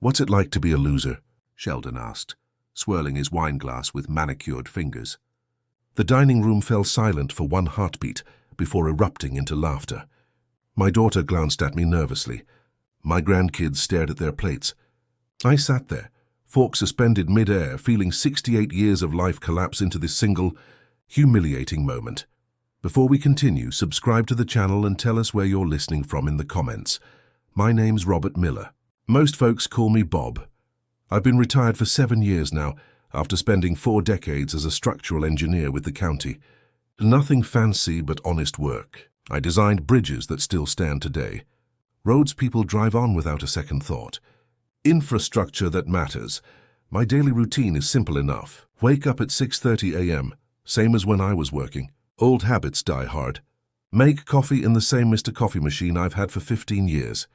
"What's it like to be a loser?" Sheldon asked, swirling his wineglass with manicured fingers. The dining room fell silent for one heartbeat before erupting into laughter. My daughter glanced at me nervously. My grandkids stared at their plates. I sat there, fork suspended mid-air, feeling 68 years of life collapse into this single, humiliating moment. Before we continue, subscribe to the channel and tell us where you're listening from in the comments. My name's Robert Miller. Most folks call me Bob. I've been retired for 7 years now, after spending 4 decades as a structural engineer with the county. Nothing fancy but honest work. I designed bridges that still stand today. Roads people drive on without a second thought. Infrastructure that matters. My daily routine is simple enough. Wake up at 6:30 a.m., same as when I was working. Old habits die hard. Make coffee in the same Mr. Coffee machine I've had for 15 years.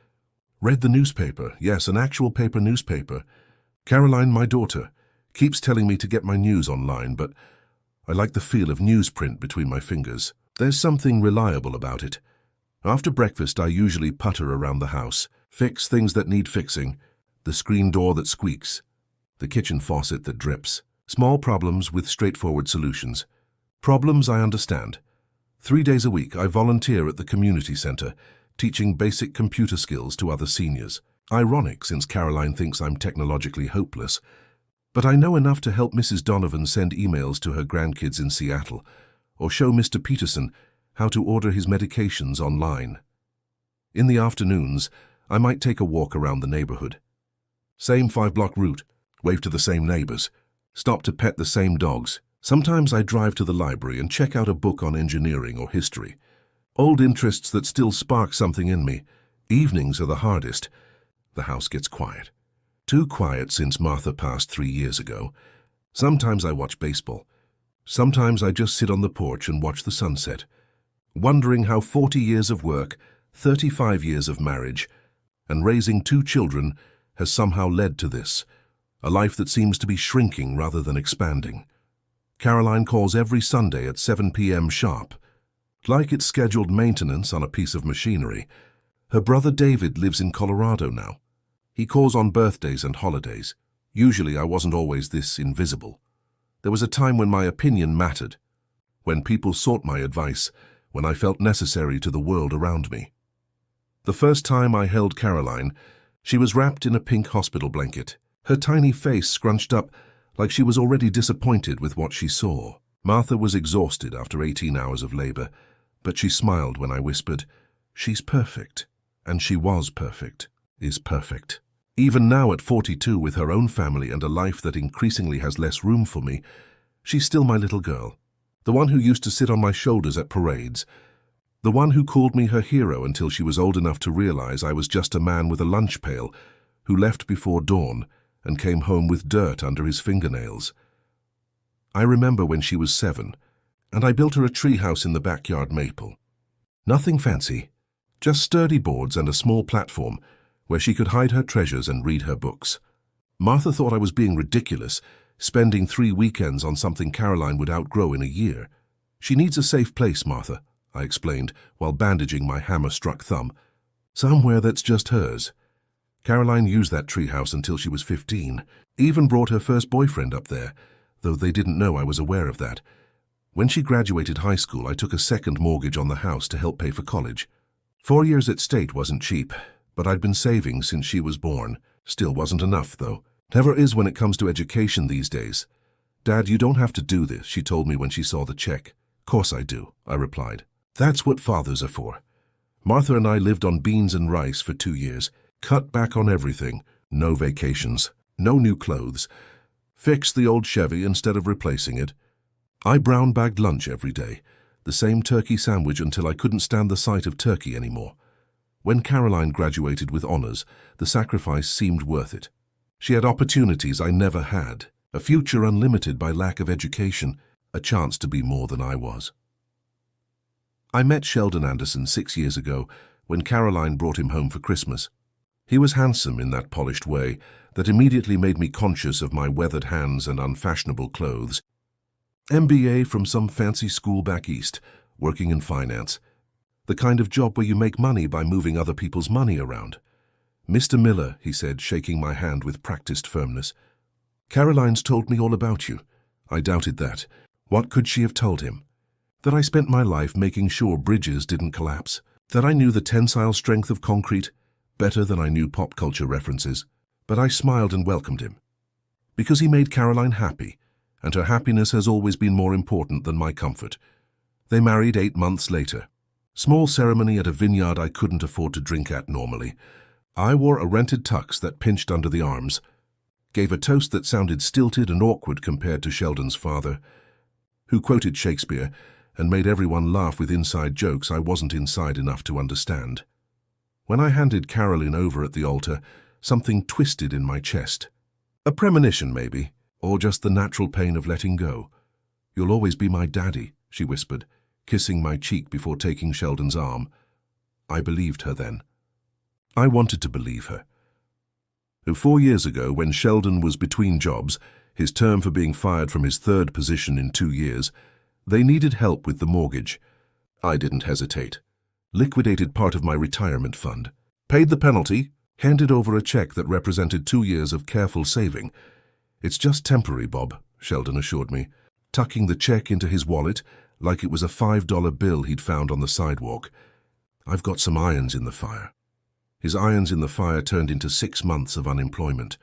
Read the newspaper, yes, an actual paper newspaper. Caroline, my daughter, keeps telling me to get my news online, but I like the feel of newsprint between my fingers. There's something reliable about it. After breakfast, I usually putter around the house, fix things that need fixing, the screen door that squeaks, the kitchen faucet that drips. Small problems with straightforward solutions. Problems I understand. 3 days a week, I volunteer at the community center, teaching basic computer skills to other seniors. Ironic, since Caroline thinks I'm technologically hopeless. But I know enough to help Mrs. Donovan send emails to her grandkids in Seattle, or show Mr. Peterson how to order his medications online. In the afternoons, I might take a walk around the neighborhood. Same 5-block route, wave to the same neighbors, stop to pet the same dogs. Sometimes I drive to the library and check out a book on engineering or history. Old interests that still spark something in me. Evenings are the hardest. The house gets quiet. Too quiet since Martha passed 3 years ago. Sometimes I watch baseball. Sometimes I just sit on the porch and watch the sunset, wondering how 40 years of work, 35 years of marriage, and raising 2 children has somehow led to this, a life that seems to be shrinking rather than expanding. Caroline calls every Sunday at 7 p.m. sharp, like it's scheduled maintenance on a piece of machinery. Her brother David lives in Colorado now. He calls on birthdays and holidays. Usually I wasn't always this invisible. There was a time when my opinion mattered, when people sought my advice, when I felt necessary to the world around me. The first time I held Caroline, she was wrapped in a pink hospital blanket, her tiny face scrunched up like she was already disappointed with what she saw. Martha was exhausted after 18 hours of labor, but she smiled when I whispered, "She's perfect." And she was perfect, is perfect. Even now at 42, with her own family and a life that increasingly has less room for me, she's still my little girl. The one who used to sit on my shoulders at parades. The one who called me her hero until she was old enough to realize I was just a man with a lunch pail who left before dawn and came home with dirt under his fingernails. I remember when she was 7, and I built her a treehouse in the backyard maple. Nothing fancy, just sturdy boards and a small platform where she could hide her treasures and read her books. Martha thought I was being ridiculous, spending 3 weekends on something Caroline would outgrow in a year. "She needs a safe place, Martha," I explained while bandaging my hammer-struck thumb. "Somewhere that's just hers." Caroline used that treehouse until she was 15, even brought her first boyfriend up there, though they didn't know I was aware of that. When she graduated high school, I took a second mortgage on the house to help pay for college. 4 years at state wasn't cheap, but I'd been saving since she was born. Still wasn't enough, though. Never is when it comes to education these days. "Dad, you don't have to do this," she told me when she saw the check. "Course I do," I replied. "That's what fathers are for." Martha and I lived on beans and rice for 2 years, cut back on everything, no vacations, no new clothes, fixed the old Chevy instead of replacing it. I brown-bagged lunch every day, the same turkey sandwich until I couldn't stand the sight of turkey anymore. When Caroline graduated with honors, the sacrifice seemed worth it. She had opportunities I never had, a future unlimited by lack of education, a chance to be more than I was. I met Sheldon Anderson 6 years ago when Caroline brought him home for Christmas. He was handsome in that polished way that immediately made me conscious of my weathered hands and unfashionable clothes. MBA from some fancy school back east, working in finance. The kind of job where you make money by moving other people's money around. "Mr. Miller," he said, shaking my hand with practiced firmness. "Caroline's told me all about you." I doubted that. What could she have told him? That I spent my life making sure bridges didn't collapse? That I knew the tensile strength of concrete better than I knew pop culture references? But I smiled and welcomed him. Because he made Caroline happy, and her happiness has always been more important than my comfort. They married 8 months later. Small ceremony at a vineyard I couldn't afford to drink at normally. I wore a rented tux that pinched under the arms, gave a toast that sounded stilted and awkward compared to Sheldon's father, who quoted Shakespeare and made everyone laugh with inside jokes I wasn't inside enough to understand. When I handed Caroline over at the altar, something twisted in my chest. A premonition, maybe, or just the natural pain of letting go. "You'll always be my daddy," she whispered, kissing my cheek before taking Sheldon's arm. I believed her then. I wanted to believe her. 4 years ago, when Sheldon was between jobs, his term for being fired from his 3rd position in 2 years, they needed help with the mortgage. I didn't hesitate. Liquidated part of my retirement fund, paid the penalty, handed over a check that represented 2 years of careful saving. "It's just temporary, Bob," Sheldon assured me, tucking the check into his wallet like it was a $5 bill he'd found on the sidewalk. "I've got some irons in the fire." His irons in the fire turned into 6 months of unemployment,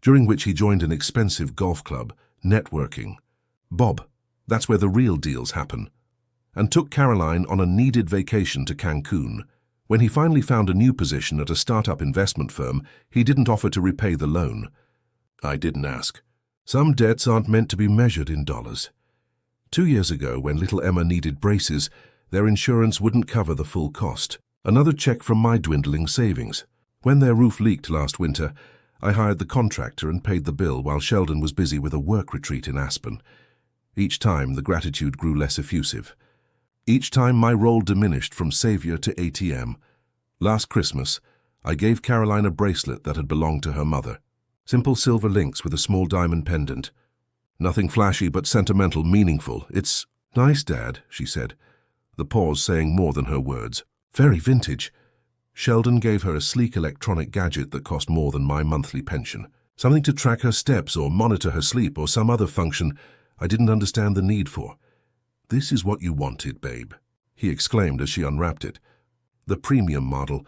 during which he joined an expensive golf club, networking. Bob, that's where the real deals happen. And took Caroline on a needed vacation to Cancun. When he finally found a new position at a startup investment firm, he didn't offer to repay the loan. I didn't ask. Some debts aren't meant to be measured in dollars. 2 years ago, when little Emma needed braces, their insurance wouldn't cover the full cost. Another check from my dwindling savings. When their roof leaked last winter, I hired the contractor and paid the bill while Sheldon was busy with a work retreat in Aspen. Each time, the gratitude grew less effusive. Each time, my role diminished from savior to ATM. Last Christmas, I gave Caroline a bracelet that had belonged to her mother. Simple silver links with a small diamond pendant. Nothing flashy but sentimental, meaningful. "It's nice, Dad," she said, the pause saying more than her words. "Very vintage." Sheldon gave her a sleek electronic gadget that cost more than my monthly pension. Something to track her steps or monitor her sleep or some other function I didn't understand the need for. "This is what you wanted, babe," he exclaimed as she unwrapped it. "The premium model.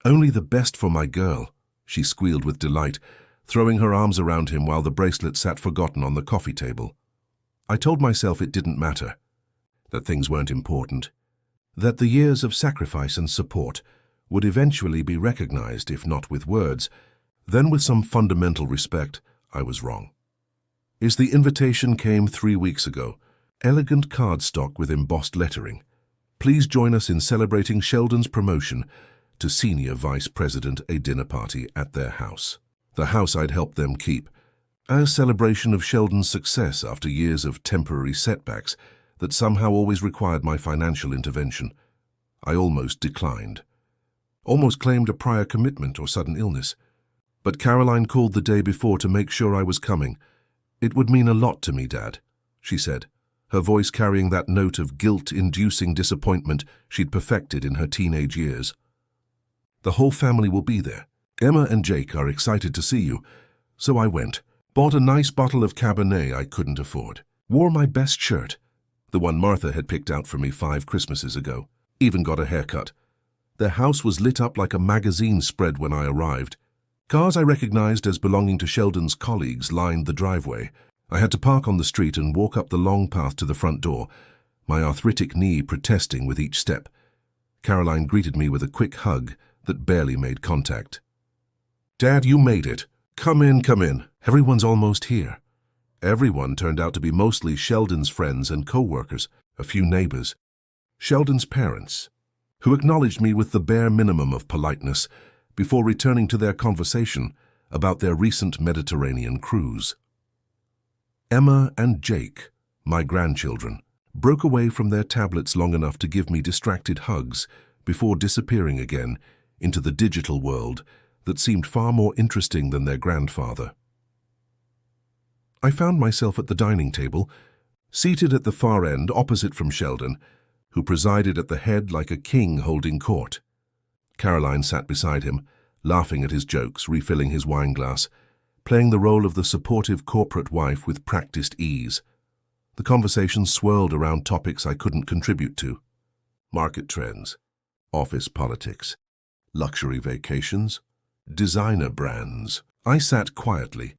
Only the best for my girl," she squealed with delight, throwing her arms around him while the bracelet sat forgotten on the coffee table. I told myself it didn't matter, that things weren't important, that the years of sacrifice and support would eventually be recognized, if not with words, then with some fundamental respect. I was wrong. The invitation came 3 weeks ago. Elegant cardstock with embossed lettering. "Please join us in celebrating Sheldon's promotion to Senior Vice President, a dinner party at their house." The house I'd helped them keep. A celebration of Sheldon's success after years of temporary setbacks that somehow always required my financial intervention. I almost declined. Almost claimed a prior commitment or sudden illness. But Caroline called the day before to make sure I was coming. "It would mean a lot to me, Dad," she said, her voice carrying that note of guilt-inducing disappointment she'd perfected in her teenage years. "The whole family will be there. Emma and Jake are excited to see you." So I went, bought a nice bottle of Cabernet I couldn't afford, wore my best shirt, the one Martha had picked out for me 5 Christmases ago, even got a haircut. Their house was lit up like a magazine spread when I arrived. Cars I recognized as belonging to Sheldon's colleagues lined the driveway. I had to park on the street and walk up the long path to the front door, my arthritic knee protesting with each step. Caroline greeted me with a quick hug that barely made contact. "Dad, you made it. Come in, come in. Everyone's almost here." Everyone turned out to be mostly Sheldon's friends and co-workers, a few neighbors. Sheldon's parents, who acknowledged me with the bare minimum of politeness before returning to their conversation about their recent Mediterranean cruise. Emma and Jake, my grandchildren, broke away from their tablets long enough to give me distracted hugs before disappearing again into the digital world that seemed far more interesting than their grandfather. I found myself at the dining table, seated at the far end opposite from Sheldon, who presided at the head like a king holding court. Caroline sat beside him, laughing at his jokes, refilling his wine glass, playing the role of the supportive corporate wife with practiced ease. The conversation swirled around topics I couldn't contribute to. Market trends, office politics, luxury vacations, designer brands. I sat quietly,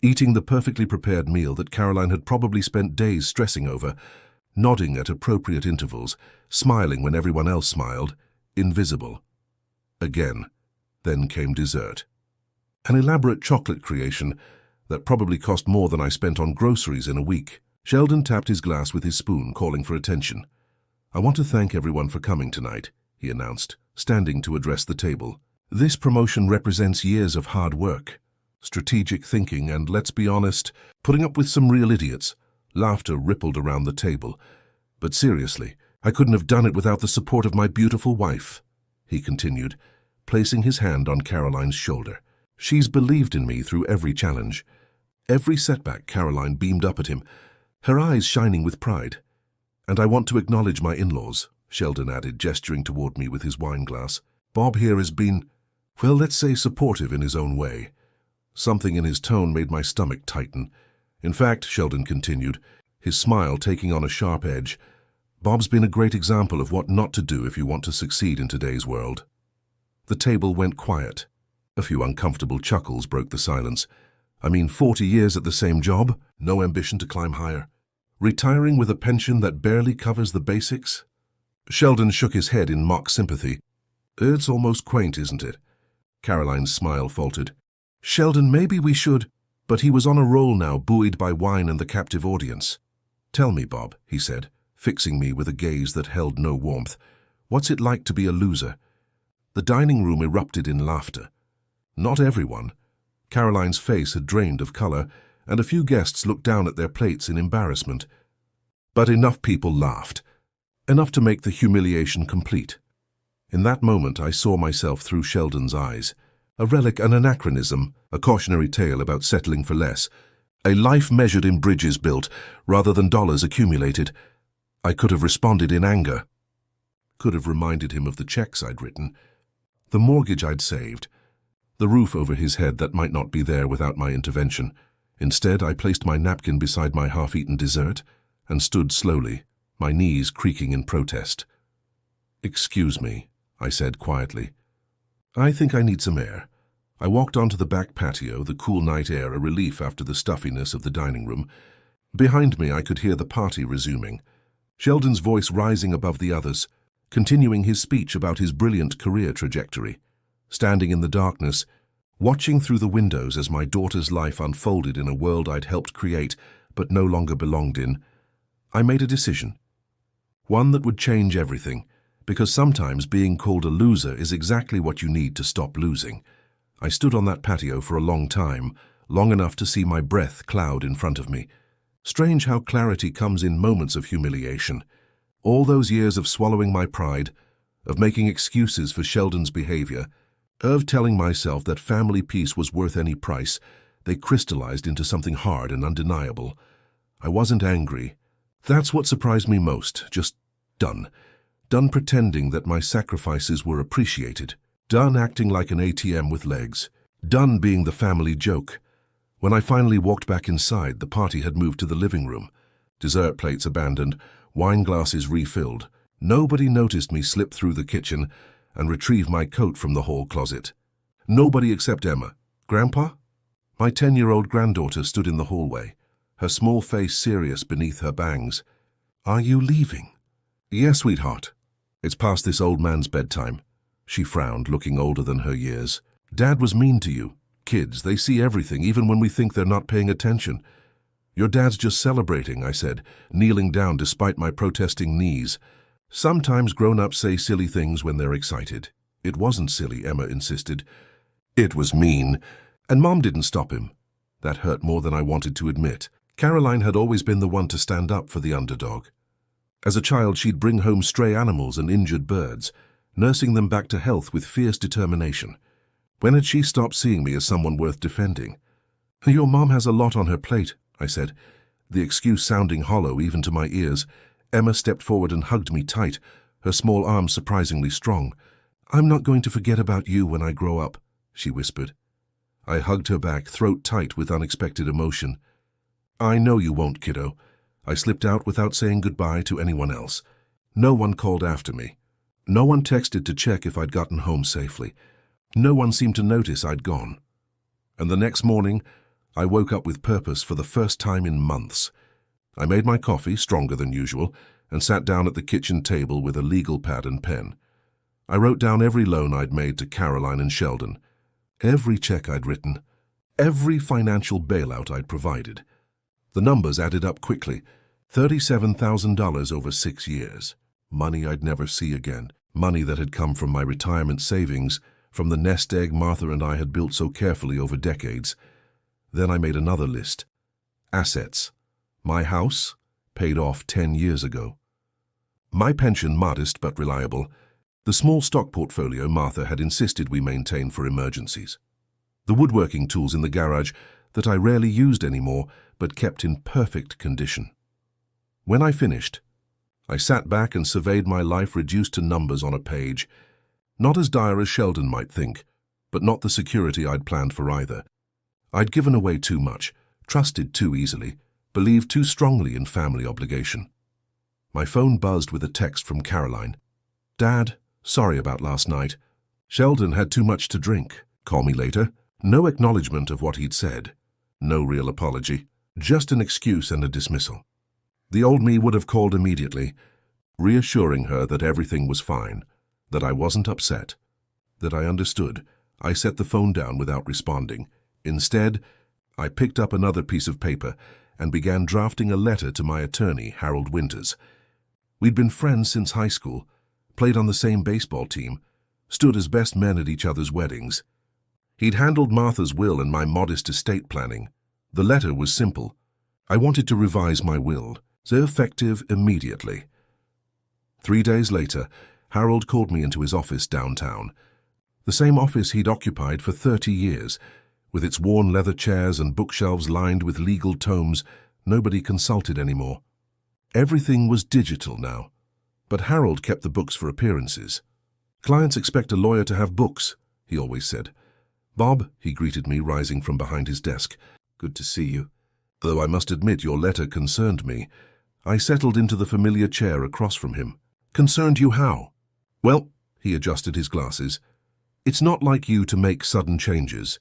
eating the perfectly prepared meal that Caroline had probably spent days stressing over, nodding at appropriate intervals, smiling when everyone else smiled, invisible. Again, then came dessert. An elaborate chocolate creation that probably cost more than I spent on groceries in a week. Sheldon tapped his glass with his spoon, calling for attention. "I want to thank everyone for coming tonight," he announced, standing to address the table. "This promotion represents years of hard work, strategic thinking, and, let's be honest, putting up with some real idiots." Laughter rippled around the table. "But seriously, I couldn't have done it without the support of my beautiful wife," he continued, placing his hand on Caroline's shoulder. "She's believed in me through every challenge, every setback." Caroline beamed up at him, her eyes shining with pride. "And I want to acknowledge my in-laws," Sheldon added, gesturing toward me with his wine glass. "Bob here has been, well, let's say supportive in his own way." Something in his tone made my stomach tighten. "In fact," Sheldon continued, his smile taking on a sharp edge, "Bob's been a great example of what not to do if you want to succeed in today's world." The table went quiet. A few uncomfortable chuckles broke the silence. 40 years at the same job, no ambition to climb higher. Retiring with a pension that barely covers the basics?" Sheldon shook his head in mock sympathy. "It's almost quaint, isn't it?" Caroline's smile faltered. "Sheldon, maybe we should—" But he was on a roll now, buoyed by wine and the captive audience. "Tell me, Bob," he said, fixing me with a gaze that held no warmth, "what's it like to be a loser?" The dining room erupted in laughter. Not everyone. Caroline's face had drained of color, and a few guests looked down at their plates in embarrassment. But enough people laughed, enough to make the humiliation complete. In that moment I saw myself through Sheldon's eyes, a relic, an anachronism, a cautionary tale about settling for less, a life measured in bridges built rather than dollars accumulated. I could have responded in anger, could have reminded him of the checks I'd written, the mortgage I'd saved, the roof over his head that might not be there without my intervention. Instead, I placed my napkin beside my half-eaten dessert and stood slowly, my knees creaking in protest. "Excuse me," I said quietly. "I think I need some air." I walked onto the back patio, the cool night air a relief after the stuffiness of the dining room. Behind me I could hear the party resuming, Sheldon's voice rising above the others, continuing his speech about his brilliant career trajectory. Standing in the darkness, watching through the windows as my daughter's life unfolded in a world I'd helped create but no longer belonged in, I made a decision. One that would change everything, because sometimes being called a loser is exactly what you need to stop losing. I stood on that patio for a long time, long enough to see my breath cloud in front of me. Strange how clarity comes in moments of humiliation. All those years of swallowing my pride, of making excuses for Sheldon's behavior, of telling myself that family peace was worth any price, they crystallized into something hard and undeniable. I wasn't angry. That's what surprised me most. Just done. Done pretending that my sacrifices were appreciated. Done acting like an ATM with legs. Done being the family joke. When I finally walked back inside, the party had moved to the living room. Dessert plates abandoned, wine glasses refilled. Nobody noticed me slip through the kitchen and retrieve my coat from the hall closet. Nobody except Emma. "Grandpa?" My 10-year-old granddaughter stood in the hallway, her small face serious beneath her bangs. "Are you leaving?" "Yes, sweetheart. It's past this old man's bedtime." She frowned, looking older than her years. "Dad was mean to you. Kids, they see everything, even when we think they're not paying attention." "Your dad's just celebrating," I said, kneeling down despite my protesting knees. "Sometimes grown-ups say silly things when they're excited." "It wasn't silly," Emma insisted. "It was mean. And Mom didn't stop him." That hurt more than I wanted to admit. Caroline had always been the one to stand up for the underdog. As a child, she'd bring home stray animals and injured birds, nursing them back to health with fierce determination. When had she stopped seeing me as someone worth defending? "Your mom has a lot on her plate," I said, the excuse sounding hollow even to my ears. Emma stepped forward and hugged me tight, her small arms surprisingly strong. "I'm not going to forget about you when I grow up," she whispered. I hugged her back, throat tight with unexpected emotion. I know you won't, kiddo. I slipped out without saying goodbye to anyone else. No one called after me. No one texted to check if I'd gotten home safely. No one seemed to notice I'd gone. And the next morning, I woke up with purpose for the first time in months. I made my coffee, stronger than usual, and sat down at the kitchen table with a legal pad and pen. I wrote down every loan I'd made to Caroline and Sheldon, every check I'd written, every financial bailout I'd provided. The numbers added up quickly. $37,000 over 6 years. Money I'd never see again. Money that had come from my retirement savings, from the nest egg Martha and I had built so carefully over decades. Then I made another list. Assets. My house, paid off 10 years ago. My pension, modest but reliable. The small stock portfolio Martha had insisted we maintain for emergencies. The woodworking tools in the garage that I rarely used anymore, but kept in perfect condition. When I finished, I sat back and surveyed my life reduced to numbers on a page. Not as dire as Sheldon might think, but not the security I'd planned for either. I'd given away too much, trusted too easily, believed too strongly in family obligation. My phone buzzed with a text from Caroline. Dad, sorry about last night. Sheldon had too much to drink. Call me later. No acknowledgement of what he'd said. No real apology. Just an excuse and a dismissal. The old me would have called immediately, reassuring her that everything was fine, that I wasn't upset, that I understood. I set the phone down without responding. Instead, I picked up another piece of paper and began drafting a letter to my attorney, Harold Winters. We'd been friends since high school, played on the same baseball team, stood as best men at each other's weddings. He'd handled Martha's will and my modest estate planning. The letter was simple. I wanted to revise my will, so effective immediately. 3 days later, Harold called me into his office downtown. The same office he'd occupied for 30 years, with its worn leather chairs and bookshelves lined with legal tomes. Nobody consulted anymore. Everything was digital now, but Harold kept the books for appearances. Clients expect a lawyer to have books, he always said. Bob, he greeted me, rising from behind his desk. Good to see you. Though I must admit your letter concerned me. I settled into the familiar chair across from him. Concerned you how? Well, he adjusted his glasses. It's not like you to make sudden changes,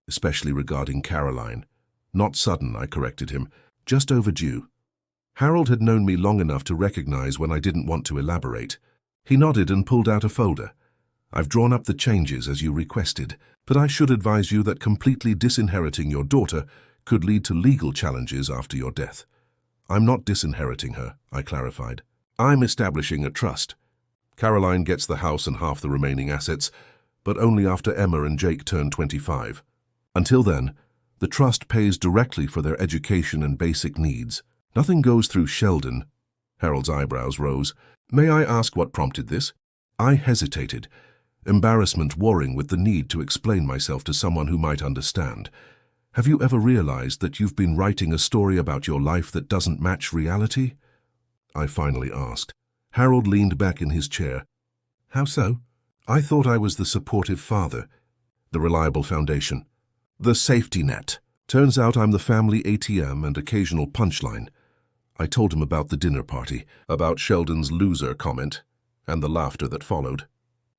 especially regarding Caroline. Not sudden, I corrected him, just overdue. Harold had known me long enough to recognize when I didn't want to elaborate. He nodded and pulled out a folder. I've drawn up the changes as you requested, but I should advise you that completely disinheriting your daughter could lead to legal challenges after your death. I'm not disinheriting her, I clarified. I'm establishing a trust. Caroline gets the house and half the remaining assets, but only after Emma and Jake turn 25. Until then, the trust pays directly for their education and basic needs. Nothing goes through Sheldon. Harold's eyebrows rose. May I ask what prompted this? I hesitated, embarrassment warring with the need to explain myself to someone who might understand. Have you ever realized that you've been writing a story about your life that doesn't match reality? I finally asked. Harold leaned back in his chair. How so? I thought I was the supportive father, the reliable foundation, the safety net. Turns out I'm the family ATM and occasional punchline. I told him about the dinner party, about Sheldon's loser comment, and the laughter that followed,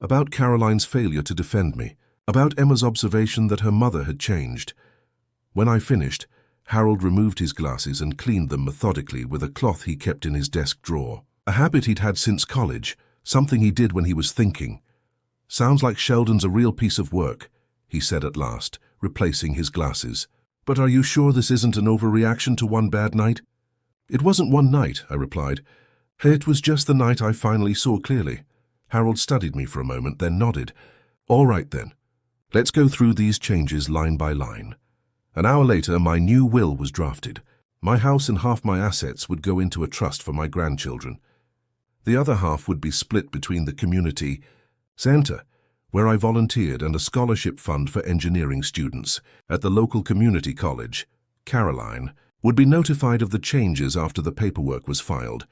about Caroline's failure to defend me, about Emma's observation that her mother had changed. When I finished, Harold removed his glasses and cleaned them methodically with a cloth he kept in his desk drawer. A habit he'd had since college, something he did when he was thinking. Sounds like Sheldon's a real piece of work, he said at last, replacing his glasses. But are you sure this isn't an overreaction to one bad night? It wasn't one night, I replied. It was just the night I finally saw clearly. Harold studied me for a moment, then nodded. All right then. Let's go through these changes line by line. An hour later, my new will was drafted. My house and half my assets would go into a trust for my grandchildren. The other half would be split between the community center, where I volunteered, and a scholarship fund for engineering students at the local community college. Caroline would be notified of the changes after the paperwork was filed.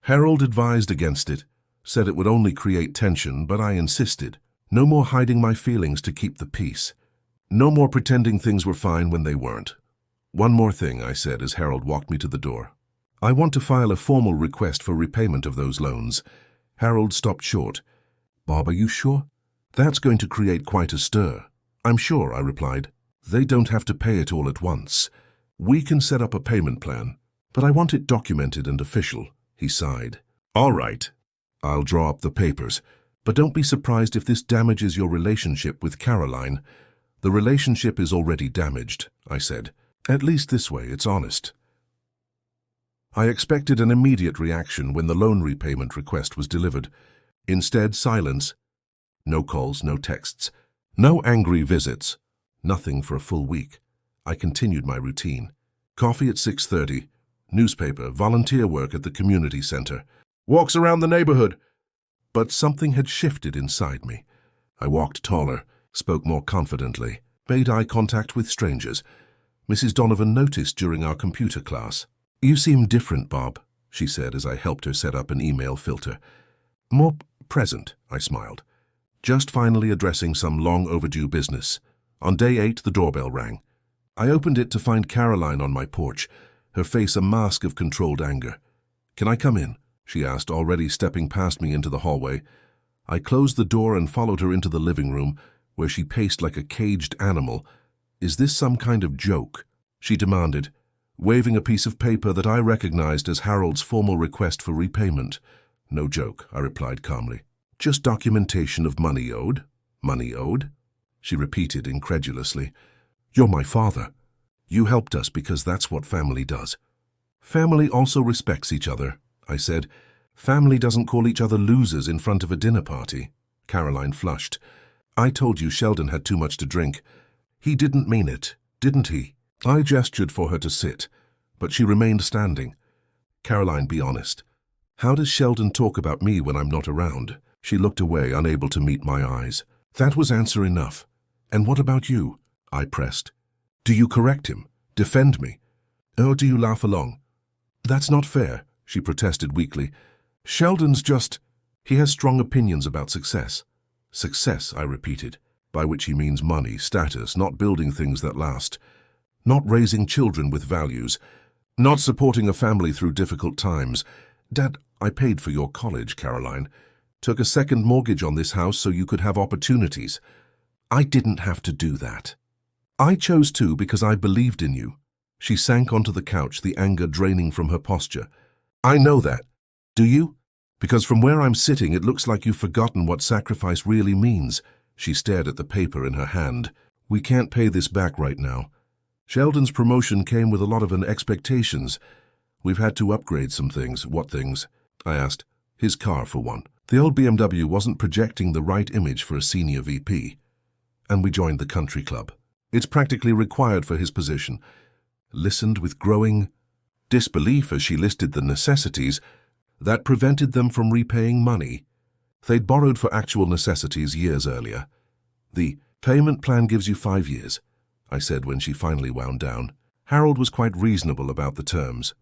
Harold advised against it, said it would only create tension, but I insisted. No more hiding my feelings to keep the peace. No more pretending things were fine when they weren't. One more thing, I said as Harold walked me to the door. I want to file a formal request for repayment of those loans. Harold stopped short. Bob, are you sure? That's going to create quite a stir. I'm sure, I replied. They don't have to pay it all at once. We can set up a payment plan, but I want it documented and official, he sighed. All right. I'll draw up the papers, but don't be surprised if this damages your relationship with Caroline. The relationship is already damaged, I said. At least this way, it's honest. I expected an immediate reaction when the loan repayment request was delivered. Instead, silence. No calls, no texts, no angry visits. Nothing for a full week. I continued my routine. Coffee at 6:30, newspaper, volunteer work at the community center, walks around the neighborhood. But something had shifted inside me. I walked taller, spoke more confidently, made eye contact with strangers. Mrs. Donovan noticed during our computer class. You seem different, Bob, she said as I helped her set up an email filter. More present, I smiled. Just finally addressing some long overdue business. On day 8, the doorbell rang. I opened it to find Caroline on my porch, her face a mask of controlled anger. Can I come in? She asked, already stepping past me into the hallway. I closed the door and followed her into the living room, where she paced like a caged animal. Is this some kind of joke? She demanded, waving a piece of paper that I recognized as Harold's formal request for repayment. No joke, I replied calmly. Just documentation of money owed. Money owed? She repeated incredulously. You're my father. You helped us because that's what family does. Family also respects each other, I said. Family doesn't call each other losers in front of a dinner party. Caroline flushed. I told you Sheldon had too much to drink. He didn't mean it, didn't he? I gestured for her to sit, but she remained standing. Caroline, be honest. How does Sheldon talk about me when I'm not around? She looked away, unable to meet my eyes. That was answer enough. And what about you? I pressed. Do you correct him? Defend me? Or do you laugh along? That's not fair, she protested weakly. Sheldon's just... He has strong opinions about success. Success, I repeated, by which he means money, status, not building things that last, not raising children with values, not supporting a family through difficult times. Dad, I paid for your college, Caroline. Took a second mortgage on this house so you could have opportunities. I didn't have to do that. I chose to because I believed in you. She sank onto the couch, the anger draining from her posture. I know that. Do you? Because from where I'm sitting, it looks like you've forgotten what sacrifice really means. She stared at the paper in her hand. We can't pay this back right now. Sheldon's promotion came with a lot of expectations. We've had to upgrade some things. What things? I asked. His car, for one. The old BMW wasn't projecting the right image for a senior VP. And we joined the country club. It's practically required for his position. Listened with growing disbelief as she listed the necessities that prevented them from repaying money. They'd borrowed for actual necessities years earlier. The payment plan gives you 5 years, I said when she finally wound down. Harold was quite reasonable about the terms.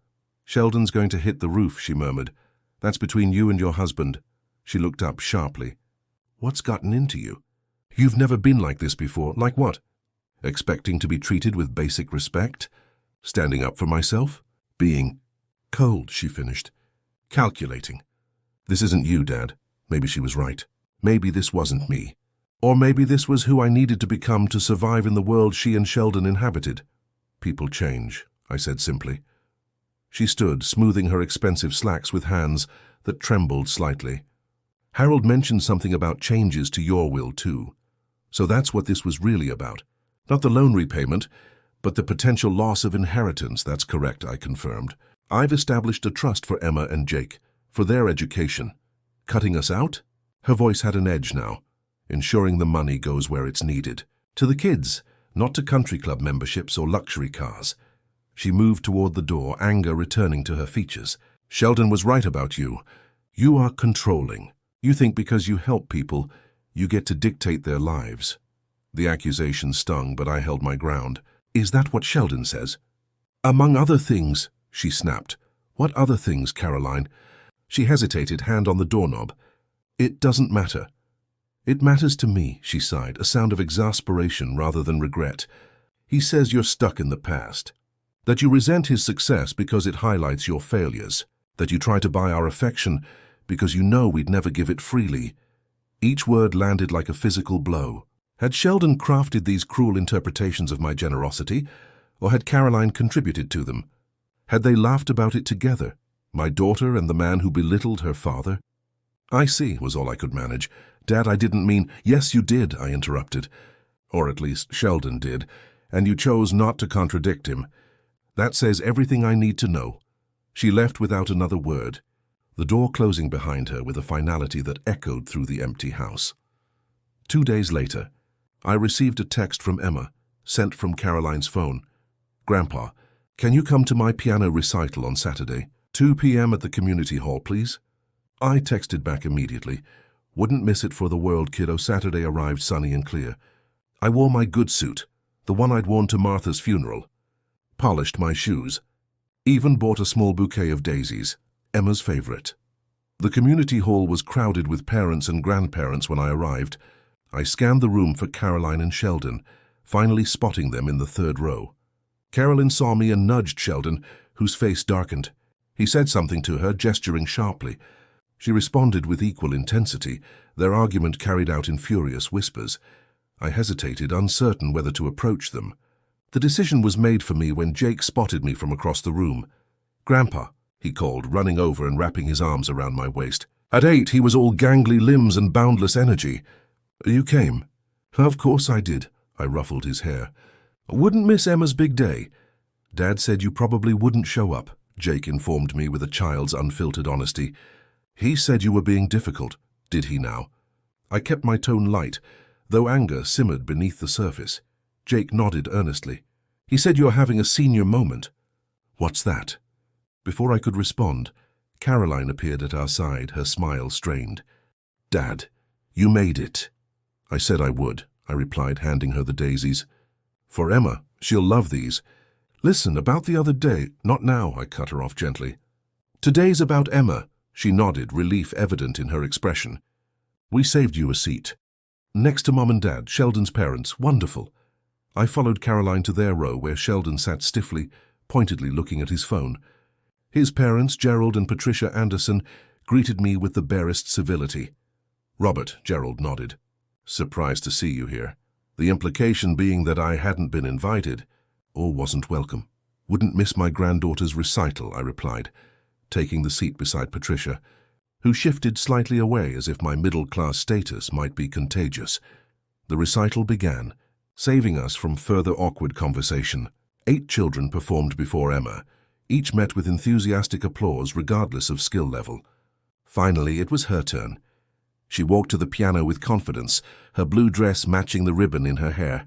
Sheldon's going to hit the roof, she murmured. That's between you and your husband. She looked up sharply. What's gotten into you? You've never been like this before. Like what? Expecting to be treated with basic respect? Standing up for myself? Being cold, she finished. Calculating. This isn't you, Dad. Maybe she was right. Maybe this wasn't me. Or maybe this was who I needed to become to survive in the world she and Sheldon inhabited. People change, I said simply. She stood, smoothing her expensive slacks with hands that trembled slightly. Harold mentioned something about changes to your will, too. So that's what this was really about. Not the loan repayment, but the potential loss of inheritance. That's correct, I confirmed. I've established a trust for Emma and Jake, for their education. Cutting us out? Her voice had an edge now. Ensuring the money goes where it's needed. To the kids, not to country club memberships or luxury cars. She moved toward the door, anger returning to her features. Sheldon was right about you. You are controlling. You think because you help people, you get to dictate their lives. The accusation stung, but I held my ground. Is that what Sheldon says? Among other things, she snapped. What other things, Caroline? She hesitated, hand on the doorknob. It doesn't matter. It matters to me, she sighed, a sound of exasperation rather than regret. He says you're stuck in the past, that you resent his success because it highlights your failures, that you try to buy our affection because you know we'd never give it freely. Each word landed like a physical blow. Had Sheldon crafted these cruel interpretations of my generosity, or had Caroline contributed to them? Had they laughed about it together, my daughter and the man who belittled her father? I see, was all I could manage. Dad, I didn't mean— Yes, you did, I interrupted. Or at least Sheldon did, and you chose not to contradict him. That says everything I need to know. She left without another word, the door closing behind her with a finality that echoed through the empty house. 2 days later, I received a text from Emma, sent from Caroline's phone. Grandpa, can you come to my piano recital on Saturday? 2 p.m. at the community hall, please? I texted back immediately. Wouldn't miss it for the world, kiddo. Saturday arrived sunny and clear. I wore my good suit, the one I'd worn to Martha's funeral. Polished my shoes. Even bought a small bouquet of daisies, Emma's favorite. The community hall was crowded with parents and grandparents when I arrived. I scanned the room for Caroline and Sheldon, finally spotting them in the 3rd row. Caroline saw me and nudged Sheldon, whose face darkened. He said something to her, gesturing sharply. She responded with equal intensity, their argument carried out in furious whispers. I hesitated, uncertain whether to approach them. The decision was made for me when Jake spotted me from across the room. Grandpa, he called, running over and wrapping his arms around my waist. At 8, he was all gangly limbs and boundless energy. You came? Of course I did, I ruffled his hair. Wouldn't miss Emma's big day. Dad said you probably wouldn't show up, Jake informed me with a child's unfiltered honesty. He said you were being difficult, did he now? I kept my tone light, though anger simmered beneath the surface. Jake nodded earnestly. He said you're having a senior moment. What's that? Before I could respond, Caroline appeared at our side, her smile strained. Dad, you made it. I said I would, I replied, handing her the daisies. For Emma, she'll love these. Listen, about the other day— Not now, I cut her off gently. Today's about Emma. She nodded, relief evident in her expression. We saved you a seat. Next to Mom and Dad, Sheldon's parents. Wonderful. I followed Caroline to their row, where Sheldon sat stiffly, pointedly looking at his phone. His parents, Gerald and Patricia Anderson, greeted me with the barest civility. Robert, Gerald nodded. Surprised to see you here. The implication being that I hadn't been invited, or wasn't welcome. Wouldn't miss my granddaughter's recital, I replied, taking the seat beside Patricia, who shifted slightly away as if my middle-class status might be contagious. The recital began, saving us from further awkward conversation. 8 children performed before Emma, each met with enthusiastic applause regardless of skill level. Finally, it was her turn. She walked to the piano with confidence, her blue dress matching the ribbon in her hair.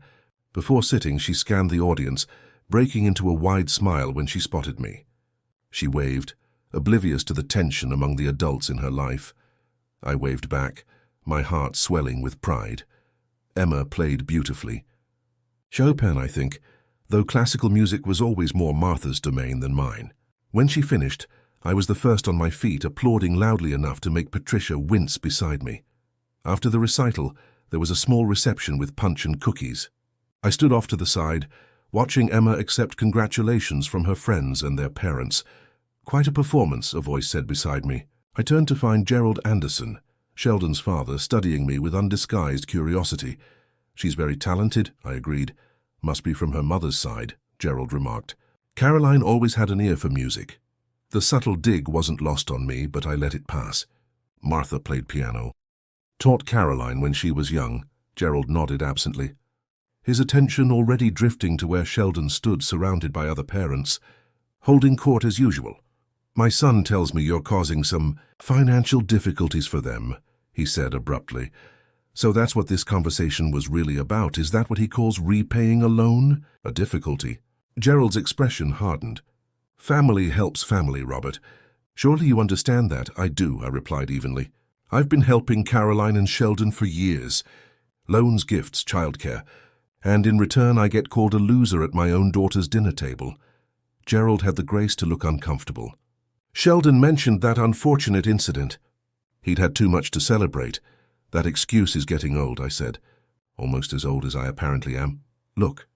Before sitting, she scanned the audience, breaking into a wide smile when she spotted me. She waved, oblivious to the tension among the adults in her life. I waved back, my heart swelling with pride. Emma played beautifully. Chopin, I think, though classical music was always more Martha's domain than mine. When she finished, I was the first on my feet, applauding loudly enough to make Patricia wince beside me. After the recital, there was a small reception with punch and cookies. I stood off to the side, watching Emma accept congratulations from her friends and their parents. Quite a performance, a voice said beside me. I turned to find Gerald Anderson, Sheldon's father, studying me with undisguised curiosity. She's very talented, I agreed. Must be from her mother's side, Gerald remarked. Caroline always had an ear for music. The subtle dig wasn't lost on me, but I let it pass. Martha played piano. Taught Caroline when she was young, Gerald nodded absently. His attention already drifting to where Sheldon stood surrounded by other parents. Holding court as usual. My son tells me you're causing some financial difficulties for them, he said abruptly. So that's what this conversation was really about. Is that what he calls repaying a loan? A difficulty. Gerald's expression hardened. Family helps family, Robert. Surely you understand that. I do, I replied evenly. I've been helping Caroline and Sheldon for years. Loans, gifts, childcare. And in return I get called a loser at my own daughter's dinner table. Gerald had the grace to look uncomfortable. Sheldon mentioned that unfortunate incident. He'd had too much to celebrate. That excuse is getting old, I said, almost as old as I apparently am. Look.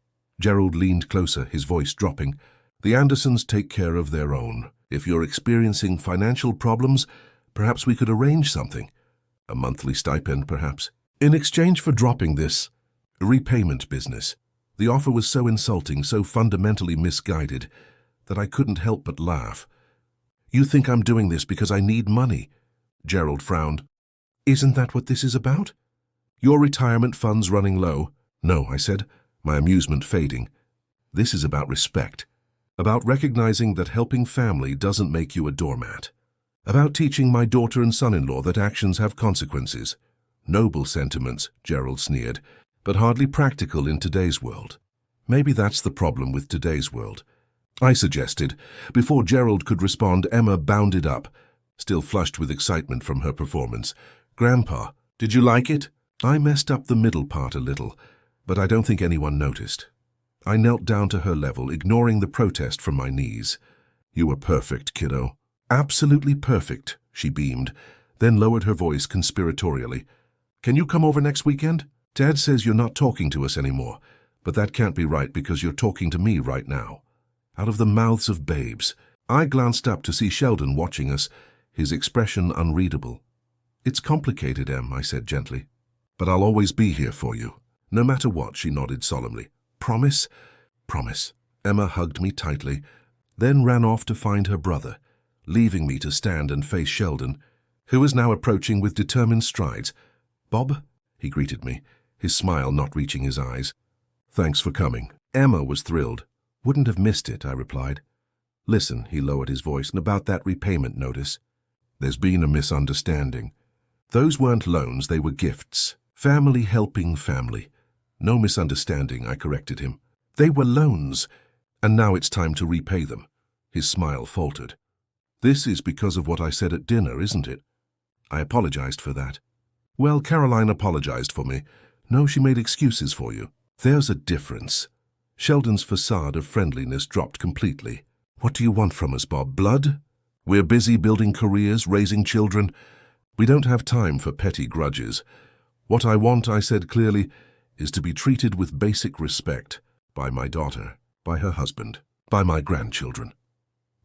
Gerald leaned closer, his voice dropping. The Andersons take care of their own. If you're experiencing financial problems, perhaps we could arrange something. A monthly stipend, perhaps. In exchange for dropping this repayment business. The offer was so insulting, so fundamentally misguided, that I couldn't help but laugh. You think I'm doing this because I need money? Gerald frowned. Isn't that what this is about? Your retirement fund's running low. No, I said, my amusement fading. This is about respect. About recognizing that helping family doesn't make you a doormat. About teaching my daughter and son-in-law that actions have consequences. Noble sentiments, Gerald sneered, but hardly practical in today's world. Maybe that's the problem with today's world. I suggested. Before Gerald could respond, Emma bounded up, still flushed with excitement from her performance. Grandpa, did you like it? I messed up the middle part a little, but I don't think anyone noticed. I knelt down to her level, ignoring the protest from my knees. You were perfect, kiddo. Absolutely perfect, she beamed, then lowered her voice conspiratorially. Can you come over next weekend? Dad says you're not talking to us anymore, but that can't be right because you're talking to me right now. Out of the mouths of babes. I glanced up to see Sheldon watching us, his expression unreadable. It's complicated, Em, I said gently. But I'll always be here for you. No matter what, she nodded solemnly. Promise? Promise. Emma hugged me tightly, then ran off to find her brother, leaving me to stand and face Sheldon, who was now approaching with determined strides. Bob? He greeted me, his smile not reaching his eyes. Thanks for coming. Emma was thrilled. Wouldn't have missed it, I replied. Listen, he lowered his voice, and about that repayment notice. There's been a misunderstanding. Those weren't loans, they were gifts. Family helping family. No misunderstanding, I corrected him. They were loans, and now it's time to repay them. His smile faltered. This is because of what I said at dinner, isn't it? I apologized for that. Well, Caroline apologized for me. No, she made excuses for you. There's a difference. Sheldon's facade of friendliness dropped completely. What do you want from us, Bob? Blood? We're busy building careers, raising children. We don't have time for petty grudges. What I want, I said clearly, is to be treated with basic respect by my daughter, by her husband, by my grandchildren.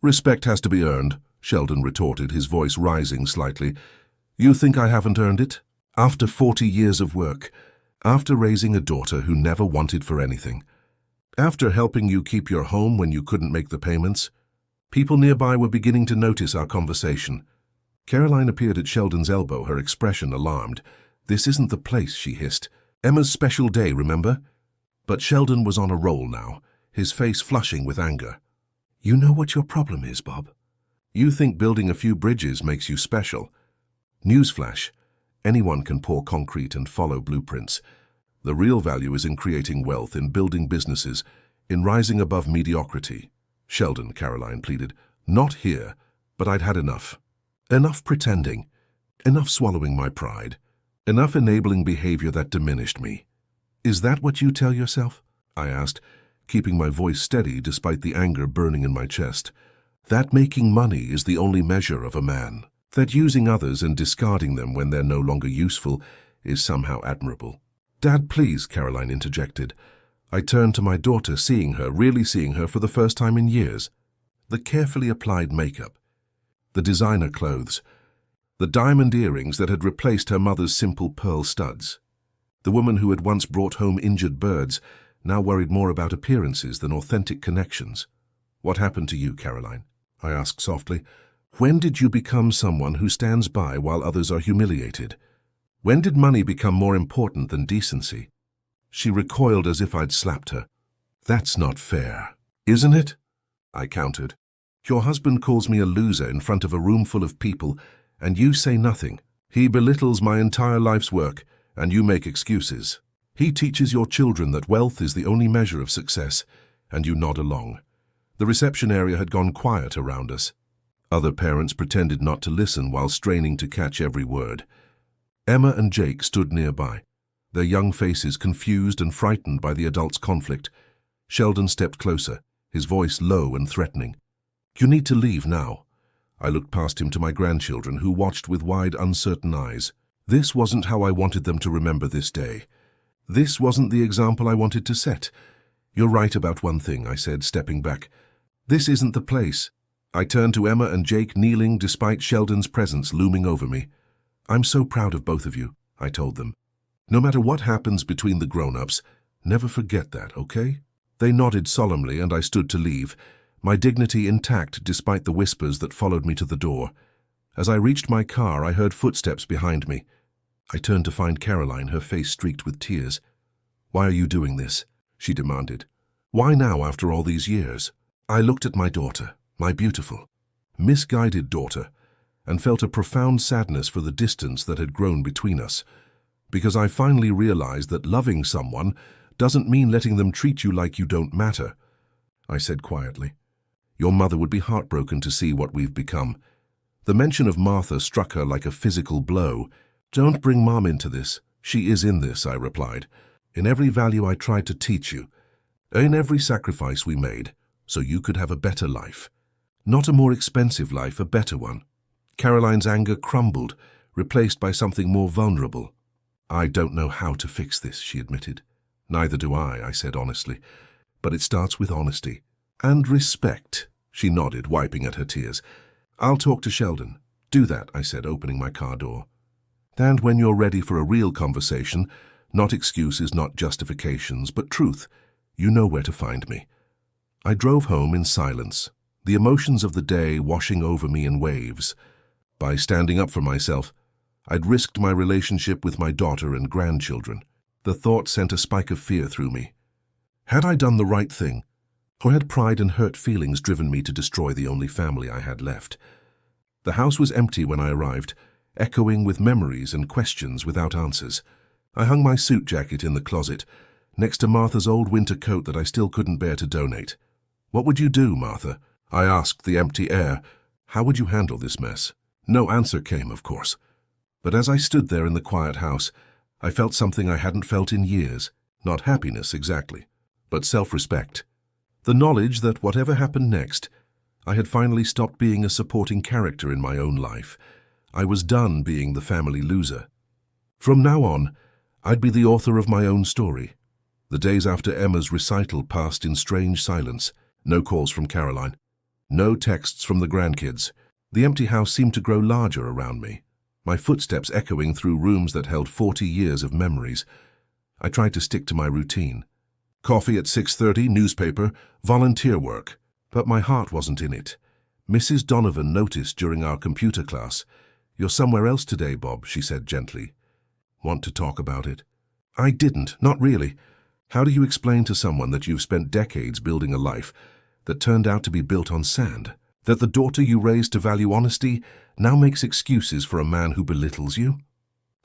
Respect has to be earned, Sheldon retorted, his voice rising slightly. You think I haven't earned it? After 40 years of work, after raising a daughter who never wanted for anything, after helping you keep your home when you couldn't make the payments, people nearby were beginning to notice our conversation. Caroline appeared at Sheldon's elbow, her expression alarmed. This isn't the place, she hissed. Emma's special day, remember? But Sheldon was on a roll now, his face flushing with anger. You know what your problem is, Bob. You think building a few bridges makes you special. Newsflash, anyone can pour concrete and follow blueprints. The real value is in creating wealth, in building businesses, in rising above mediocrity. Sheldon, Caroline pleaded, not here, but I'd had enough. Enough pretending, enough swallowing my pride, enough enabling behavior that diminished me. Is that what you tell yourself? I asked, keeping my voice steady despite the anger burning in my chest. That making money is the only measure of a man. That using others and discarding them when they're no longer useful is somehow admirable. Dad, please, Caroline interjected. I turned to my daughter, really seeing her for the first time in years. The carefully applied makeup, the designer clothes, the diamond earrings that had replaced her mother's simple pearl studs. The woman who had once brought home injured birds now worried more about appearances than authentic connections. What happened to you, Caroline? I asked softly. When did you become someone who stands by while others are humiliated? When did money become more important than decency? She recoiled as if I'd slapped her. That's not fair, isn't it? I countered. Your husband calls me a loser in front of a room full of people, and you say nothing. He belittles my entire life's work, and you make excuses. He teaches your children that wealth is the only measure of success, and you nod along. The reception area had gone quiet around us. Other parents pretended not to listen while straining to catch every word. Emma and Jake stood nearby, their young faces confused and frightened by the adults' conflict. Sheldon stepped closer, his voice low and threatening. You need to leave now. I looked past him to my grandchildren, who watched with wide, uncertain eyes. This wasn't how I wanted them to remember this day. This wasn't the example I wanted to set. You're right about one thing, I said, stepping back. This isn't the place. I turned to Emma and Jake kneeling despite Sheldon's presence looming over me. I'm so proud of both of you, I told them. No matter what happens between the grown-ups, never forget that, okay? They nodded solemnly and I stood to leave, my dignity intact despite the whispers that followed me to the door. As I reached my car, I heard footsteps behind me. I turned to find Caroline, her face streaked with tears. Why are you doing this? She demanded. Why now after all these years? I looked at my daughter, my beautiful, misguided daughter, and felt a profound sadness for the distance that had grown between us, because I finally realized that loving someone doesn't mean letting them treat you like you don't matter. I said quietly. Your mother would be heartbroken to see what we've become. The mention of Martha struck her like a physical blow. Don't bring Mom into this. She is in this, I replied. In every value I tried to teach you. In every sacrifice we made, so you could have a better life. Not a more expensive life, a better one. Caroline's anger crumbled, replaced by something more vulnerable. I don't know how to fix this, she admitted. Neither do I said honestly. But it starts with honesty. And respect, she nodded, wiping at her tears. I'll talk to Sheldon. Do that, I said, opening my car door. And when you're ready for a real conversation, not excuses, not justifications, but truth, you know where to find me. I drove home in silence, the emotions of the day washing over me in waves. By standing up for myself, I'd risked my relationship with my daughter and grandchildren. The thought sent a spike of fear through me. Had I done the right thing? Or had pride and hurt feelings driven me to destroy the only family I had left? The house was empty when I arrived, echoing with memories and questions without answers. I hung my suit jacket in the closet, next to Martha's old winter coat that I still couldn't bear to donate. What would you do, Martha? I asked the empty air. How would you handle this mess? No answer came, of course. But as I stood there in the quiet house, I felt something I hadn't felt in years. Not happiness exactly, but self-respect. The knowledge that whatever happened next, I had finally stopped being a supporting character in my own life. I was done being the family loser. From now on, I'd be the author of my own story. The days after Emma's recital passed in strange silence. No calls from Caroline. No texts from the grandkids. The empty house seemed to grow larger around me, my footsteps echoing through rooms that held 40 years of memories. I tried to stick to my routine. Coffee at 6:30, newspaper, volunteer work. But my heart wasn't in it. Mrs. Donovan noticed during our computer class. You're somewhere else today, Bob, she said gently. Want to talk about it? I didn't, not really. How do you explain to someone that you've spent decades building a life that turned out to be built on sand? That the daughter you raised to value honesty now makes excuses for a man who belittles you?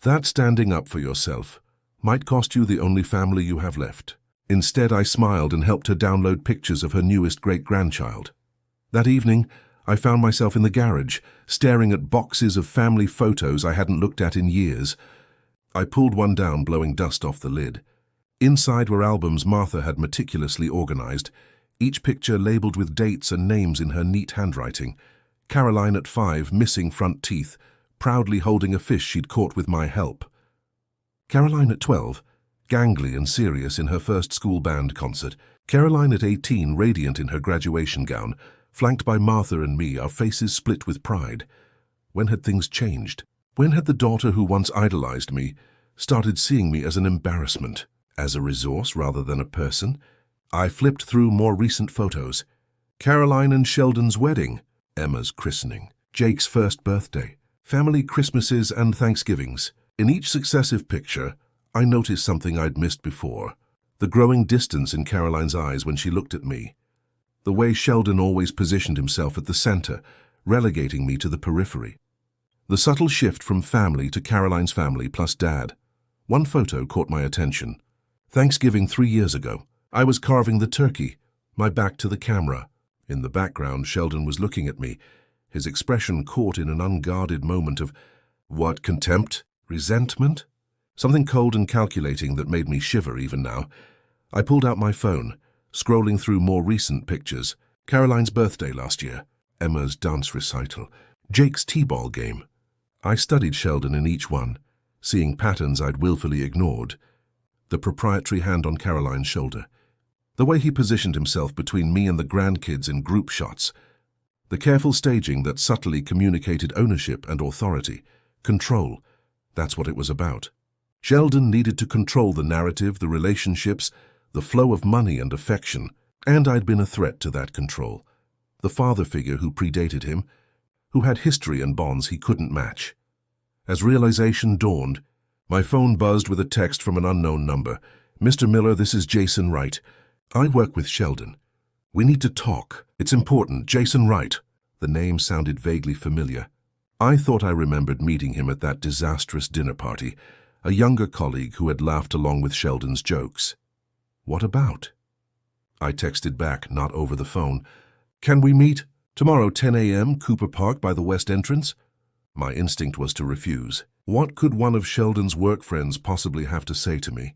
That standing up for yourself might cost you the only family you have left. Instead, I smiled and helped her download pictures of her newest great-grandchild. That evening, I found myself in the garage, staring at boxes of family photos I hadn't looked at in years. I pulled one down, blowing dust off the lid. Inside were albums Martha had meticulously organized, each picture labeled with dates and names in her neat handwriting. Caroline at 5, missing front teeth, proudly holding a fish she'd caught with my help. Caroline at 12, gangly and serious in her first school band concert. Caroline at 18, radiant in her graduation gown, flanked by Martha and me, our faces split with pride. When had things changed? When had the daughter who once idolized me started seeing me as an embarrassment, as a resource rather than a person? I flipped through more recent photos. Caroline and Sheldon's wedding, Emma's christening, Jake's first birthday, family Christmases and Thanksgivings. In each successive picture, I noticed something I'd missed before. The growing distance in Caroline's eyes when she looked at me. The way Sheldon always positioned himself at the center, relegating me to the periphery. The subtle shift from family to Caroline's family plus Dad. One photo caught my attention. Thanksgiving 3 years ago. I was carving the turkey, my back to the camera. In the background, Sheldon was looking at me, his expression caught in an unguarded moment of, what, contempt? Resentment? Something cold and calculating that made me shiver even now. I pulled out my phone, scrolling through more recent pictures. Caroline's birthday last year, Emma's dance recital, Jake's t-ball game. I studied Sheldon in each one, seeing patterns I'd willfully ignored. The proprietary hand on Caroline's shoulder. The way he positioned himself between me and the grandkids in group shots. The careful staging that subtly communicated ownership and authority. Control. That's what it was about. Sheldon needed to control the narrative, the relationships, the flow of money and affection, and I'd been a threat to that control. The father figure who predated him, who had history and bonds he couldn't match. As realization dawned, my phone buzzed with a text from an unknown number. "Mr. Miller, this is Jason Wright. I work with Sheldon. We need to talk. It's important. Jason Wright." The name sounded vaguely familiar. I thought I remembered meeting him at that disastrous dinner party, a younger colleague who had laughed along with Sheldon's jokes. "What about?" I texted back, not over the phone. "Can we meet? Tomorrow, 10 a.m., Cooper Park by the west entrance?" My instinct was to refuse. What could one of Sheldon's work friends possibly have to say to me?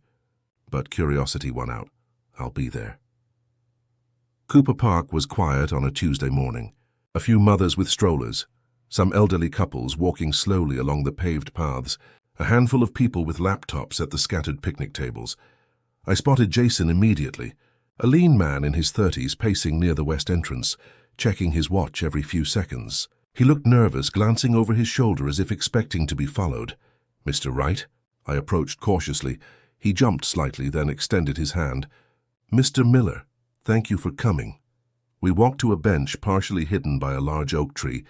But curiosity won out. I'll be there. Cooper Park was quiet on a Tuesday morning. A few mothers with strollers, some elderly couples walking slowly along the paved paths, a handful of people with laptops at the scattered picnic tables. I spotted Jason immediately, a lean man in his 30s pacing near the west entrance, checking his watch every few seconds. He looked nervous, glancing over his shoulder as if expecting to be followed. "Mr. Wright?" I approached cautiously. He jumped slightly, then extended his hand. "Mr. Miller, thank you for coming." We walked to a bench partially hidden by a large oak tree,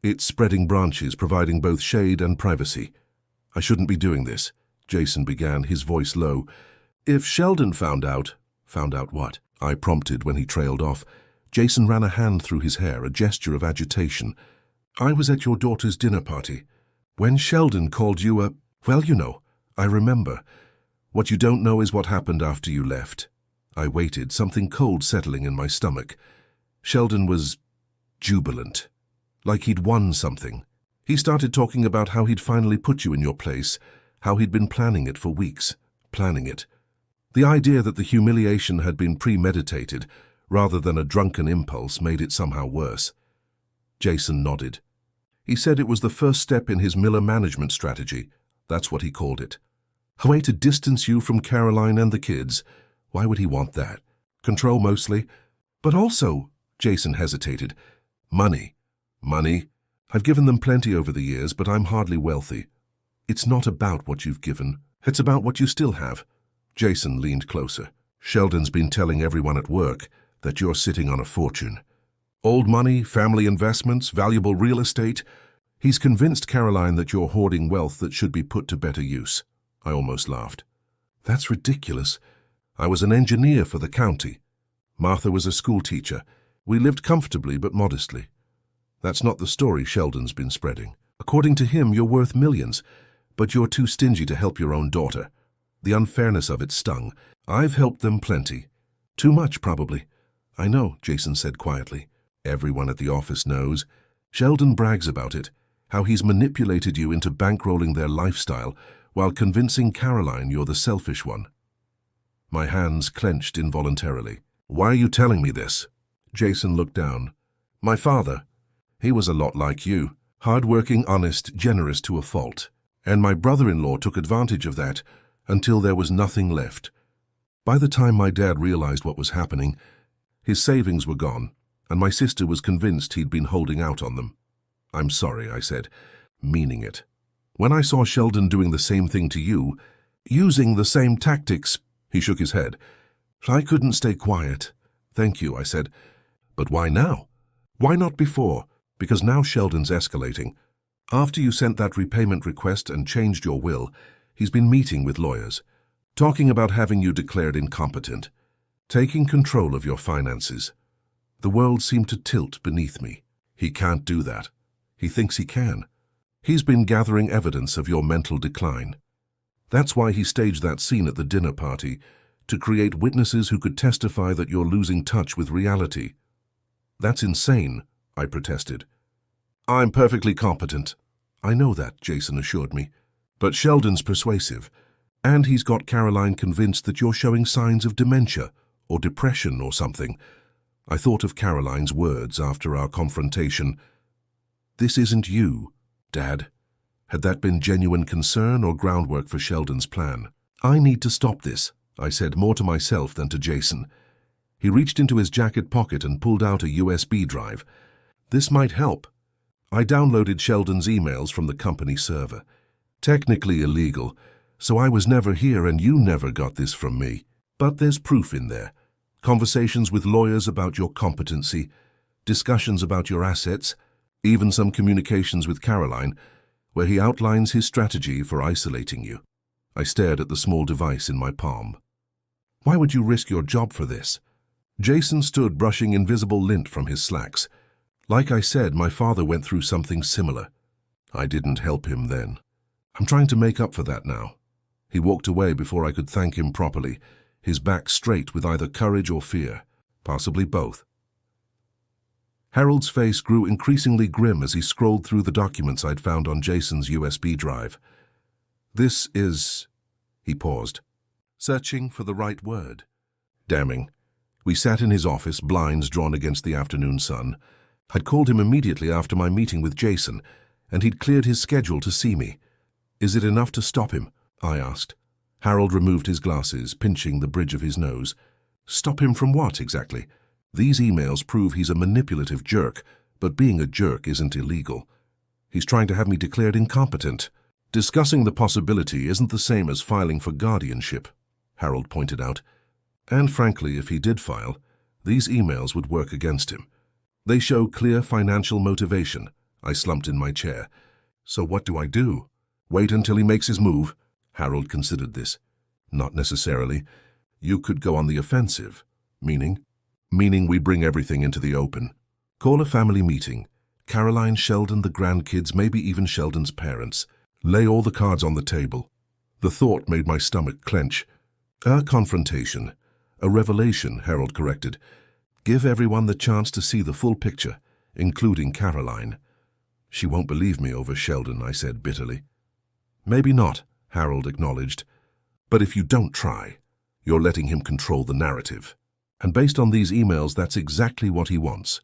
its spreading branches providing both shade and privacy. "I shouldn't be doing this," Jason began, his voice low. "If Sheldon found out..." "Found out what?" I prompted when he trailed off. Jason ran a hand through his hair, a gesture of agitation. "I was at your daughter's dinner party. When Sheldon called you a... Well, you know, I remember. What you don't know is what happened after you left." I waited, something cold settling in my stomach. Sheldon was jubilant, like he'd won something. He started talking about how he'd finally put you in your place, how he'd been planning it for weeks. Planning it. The idea that the humiliation had been premeditated, rather than a drunken impulse, made it somehow worse. Jason nodded. He said it was the first step in his Miller management strategy. That's what he called it. A way to distance you from Caroline and the kids. Why would he want that? Control mostly. But also, Jason hesitated. Money. Money. I've given them plenty over the years, but I'm hardly wealthy. It's not about what you've given. It's about what you still have. Jason leaned closer. "Sheldon's been telling everyone at work that you're sitting on a fortune. Old money, family investments, valuable real estate. He's convinced Caroline that you're hoarding wealth that should be put to better use." I almost laughed. "That's ridiculous. I was an engineer for the county. Martha was a school teacher. We lived comfortably but modestly. That's not the story Sheldon's been spreading. According to him, you're worth millions, but you're too stingy to help your own daughter. The unfairness of it stung. I've helped them plenty. Too much, probably." "I know," Jason said quietly. "Everyone at the office knows. Sheldon brags about it, how he's manipulated you into bankrolling their lifestyle while convincing Caroline you're the selfish one." My hands clenched involuntarily. "Why are you telling me this?" Jason looked down. "My father. He was a lot like you. Hard-working, honest, generous to a fault. And my brother-in-law took advantage of that until there was nothing left. By the time my dad realized what was happening, his savings were gone, and my sister was convinced he'd been holding out on them." "I'm sorry," I said, meaning it. "When I saw Sheldon doing the same thing to you, using the same tactics..." He shook his head. "I couldn't stay quiet." "Thank you," I said. "But why now? Why not before? Because now Sheldon's escalating. After you sent that repayment request and changed your will, he's been meeting with lawyers, talking about having you declared incompetent, taking control of your finances. The world seemed to tilt beneath me. He can't do that. He thinks he can. He's been gathering evidence of your mental decline. That's why he staged that scene at the dinner party, to create witnesses who could testify that you're losing touch with reality." "That's insane," I protested. "I'm perfectly competent." "I know that," Jason assured me. "But Sheldon's persuasive, and he's got Caroline convinced that you're showing signs of dementia or depression or something." I thought of Caroline's words after our confrontation. "This isn't you, Dad." Had that been genuine concern or groundwork for Sheldon's plan? I need to stop this, I said, more to myself than to Jason. He reached into his jacket pocket and pulled out a USB drive. This might help. I downloaded Sheldon's emails from the company server. Technically illegal, so I was never here and you never got this from me. But there's proof in there. Conversations with lawyers about your competency, discussions about your assets, even some communications with Caroline, where he outlines his strategy for isolating you. I stared at the small device in my palm. Why would you risk your job for this? Jason stood brushing invisible lint from his slacks. Like I said, my father went through something similar. I didn't help him then. I'm trying to make up for that now. He walked away before I could thank him properly, his back straight with either courage or fear, possibly both. Harold's face grew increasingly grim as he scrolled through the documents I'd found on Jason's USB drive. This is... He paused, searching for the right word. Damning. We sat in his office, blinds drawn against the afternoon sun. I'd called him immediately after my meeting with Jason, and he'd cleared his schedule to see me. Is it enough to stop him? I asked. Harold removed his glasses, pinching the bridge of his nose. Stop him from what, exactly? These emails prove he's a manipulative jerk, but being a jerk isn't illegal. He's trying to have me declared incompetent. Discussing the possibility isn't the same as filing for guardianship, Harold pointed out. And frankly, if he did file, these emails would work against him. They show clear financial motivation. I slumped in my chair. So what do I do? Wait until he makes his move? Harold considered this. Not necessarily. You could go on the offensive. Meaning we bring everything into the open. Call a family meeting. Caroline, Sheldon, the grandkids, maybe even Sheldon's parents. Lay all the cards on the table. The thought made my stomach clench. A confrontation. A revelation, Harold corrected. Give everyone the chance to see the full picture, including Caroline. She won't believe me over Sheldon, I said bitterly. Maybe not, Harold acknowledged. But if you don't try, you're letting him control the narrative. And based on these emails, that's exactly what he wants.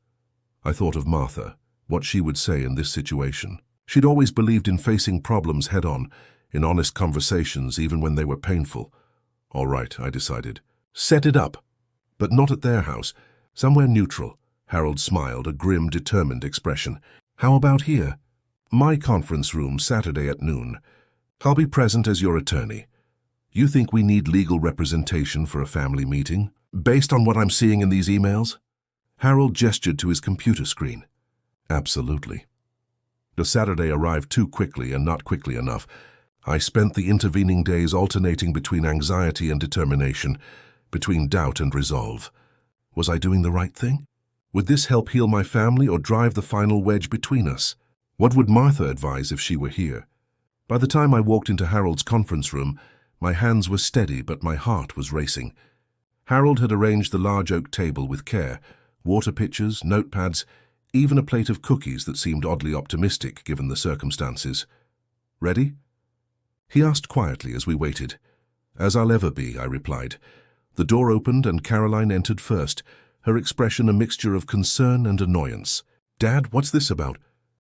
I thought of Martha, what she would say in this situation. She'd always believed in facing problems head-on, in honest conversations even when they were painful. All right, I decided. Set it up. But not at their house. Somewhere neutral. Harold smiled, a grim, determined expression. How about here? My conference room, Saturday at noon. I'll be present as your attorney. You think we need legal representation for a family meeting, based on what I'm seeing in these emails? Harold gestured to his computer screen. Absolutely. The Saturday arrived too quickly and not quickly enough. I spent the intervening days alternating between anxiety and determination, between doubt and resolve. Was I doing the right thing? Would this help heal my family or drive the final wedge between us? What would Martha advise if she were here? By the time I walked into Harold's conference room, my hands were steady but my heart was racing. Harold had arranged the large oak table with care, water pitchers, notepads, even a plate of cookies that seemed oddly optimistic given the circumstances. Ready? He asked quietly as we waited. As I'll ever be, I replied. The door opened and Caroline entered first, her expression a mixture of concern and annoyance. Dad, what's this about?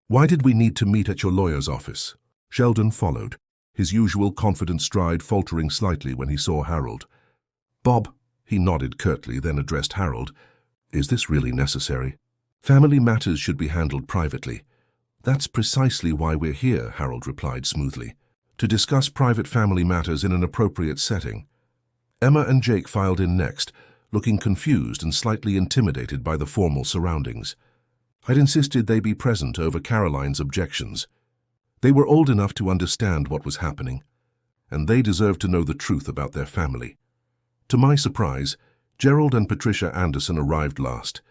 Why did we need to meet at your lawyer's office? Sheldon followed, his usual confident stride faltering slightly when he saw Harold. Bob, he nodded curtly, then addressed Harold. Is this really necessary? Family matters should be handled privately. That's precisely why we're here, Harold replied smoothly. To discuss private family matters in an appropriate setting. Emma and Jake filed in next, looking confused and slightly intimidated by the formal surroundings. I'd insisted they be present over Caroline's objections. They were old enough to understand what was happening, and they deserved to know the truth about their family. To my surprise, Gerald and Patricia Anderson arrived last,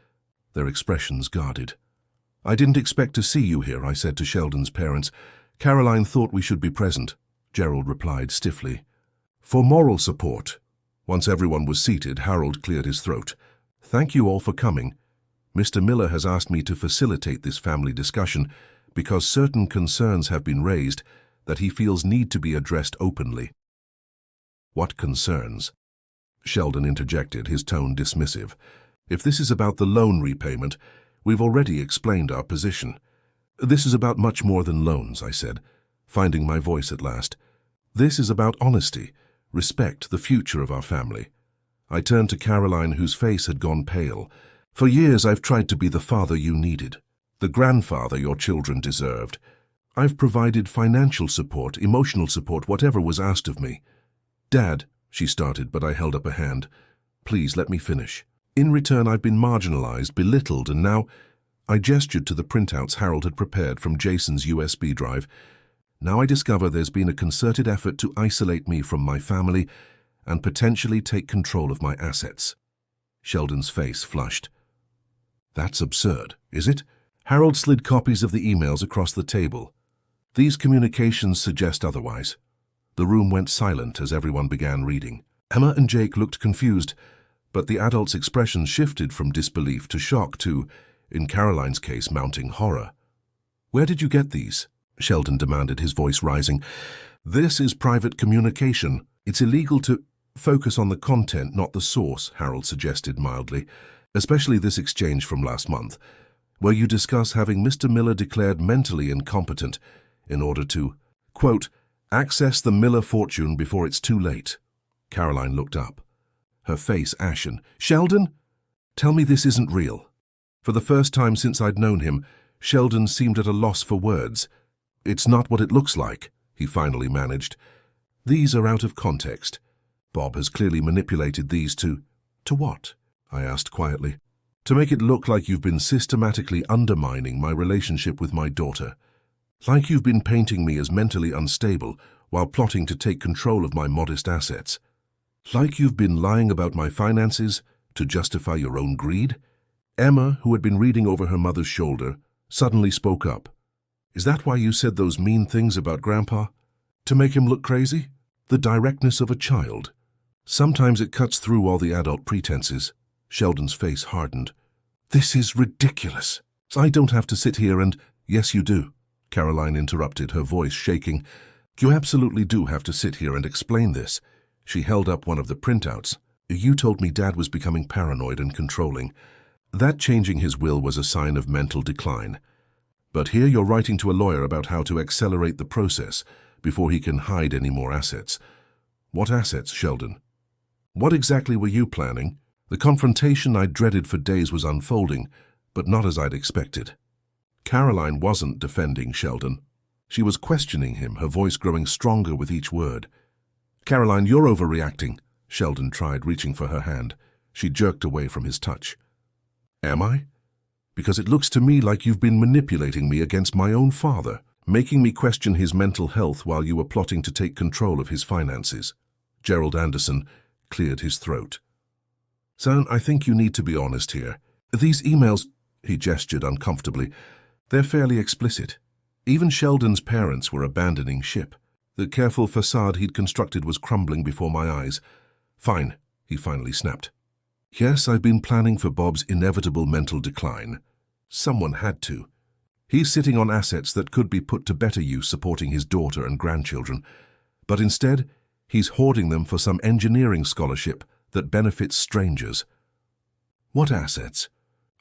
their expressions guarded. I didn't expect to see you here, I said to Sheldon's parents. Caroline thought we should be present, Gerald replied stiffly. For moral support. Once everyone was seated, Harold cleared his throat. Thank you all for coming. Mr. Miller has asked me to facilitate this family discussion because certain concerns have been raised that he feels need to be addressed openly. What concerns? Sheldon interjected, his tone dismissive. If this is about the loan repayment, we've already explained our position. This is about much more than loans, I said. finding my voice at last. "This is about honesty, respect, the future of our family." I turned to Caroline, whose face had gone pale. "For years I've tried to be the father you needed, the grandfather your children deserved. I've provided financial support, emotional support, whatever was asked of me." "Dad," she started, but I held up a hand. "Please let me finish. In return, I've been marginalized, belittled, and now—" I gestured to the printouts Harold had prepared from Jason's USB drive. "Now I discover there's been a concerted effort to isolate me from my family and potentially take control of my assets." Sheldon's face flushed. "That's absurd, is it?" Harold slid copies of the emails across the table. "These communications suggest otherwise." The room went silent as everyone began reading. Emma and Jake looked confused, but the adults' expressions shifted from disbelief to shock to, in Caroline's case, mounting horror. "Where did you get these?" Sheldon demanded, his voice rising. "This is private communication. It's illegal to—" "Focus on the content, not the source," Harold suggested mildly, "especially this exchange from last month, where you discuss having Mr. Miller declared mentally incompetent in order to, quote, access the Miller fortune before it's too late." Caroline looked up, her face ashen. "Sheldon, tell me this isn't real." For the first time since I'd known him, Sheldon seemed at a loss for words. "It's not what it looks like," he finally managed. "These are out of context. Bob has clearly manipulated these to—" "To what?" I asked quietly. "To make it look like you've been systematically undermining my relationship with my daughter. Like you've been painting me as mentally unstable while plotting to take control of my modest assets. Like you've been lying about my finances to justify your own greed." Emma, who had been reading over her mother's shoulder, suddenly spoke up. "Is that why you said those mean things about Grandpa? To make him look crazy?" The directness of a child. Sometimes it cuts through all the adult pretenses. Sheldon's face hardened. "This is ridiculous. I don't have to sit here and—" "Yes, you do," Caroline interrupted, her voice shaking. "You absolutely do have to sit here and explain this." She held up one of the printouts. "You told me Dad was becoming paranoid and controlling. That changing his will was a sign of mental decline. But here you're writing to a lawyer about how to accelerate the process before he can hide any more assets. What assets, Sheldon? What exactly were you planning?" The confrontation I'd dreaded for days was unfolding, but not as I'd expected. Caroline wasn't defending Sheldon. She was questioning him, her voice growing stronger with each word. "Caroline, you're overreacting," Sheldon tried, reaching for her hand. She jerked away from his touch. "Am I? Because it looks to me like you've been manipulating me against my own father, making me question his mental health while you were plotting to take control of his finances." Gerald Anderson cleared his throat. "Son, I think you need to be honest here. These emails," he gestured uncomfortably, "they're fairly explicit. Even Sheldon's parents were abandoning ship. The careful facade he'd constructed was crumbling before my eyes." "Fine," he finally snapped. "Yes, I've been planning for Bob's inevitable mental decline. Someone had to. He's sitting on assets that could be put to better use supporting his daughter and grandchildren. But instead, he's hoarding them for some engineering scholarship that benefits strangers." "What assets?"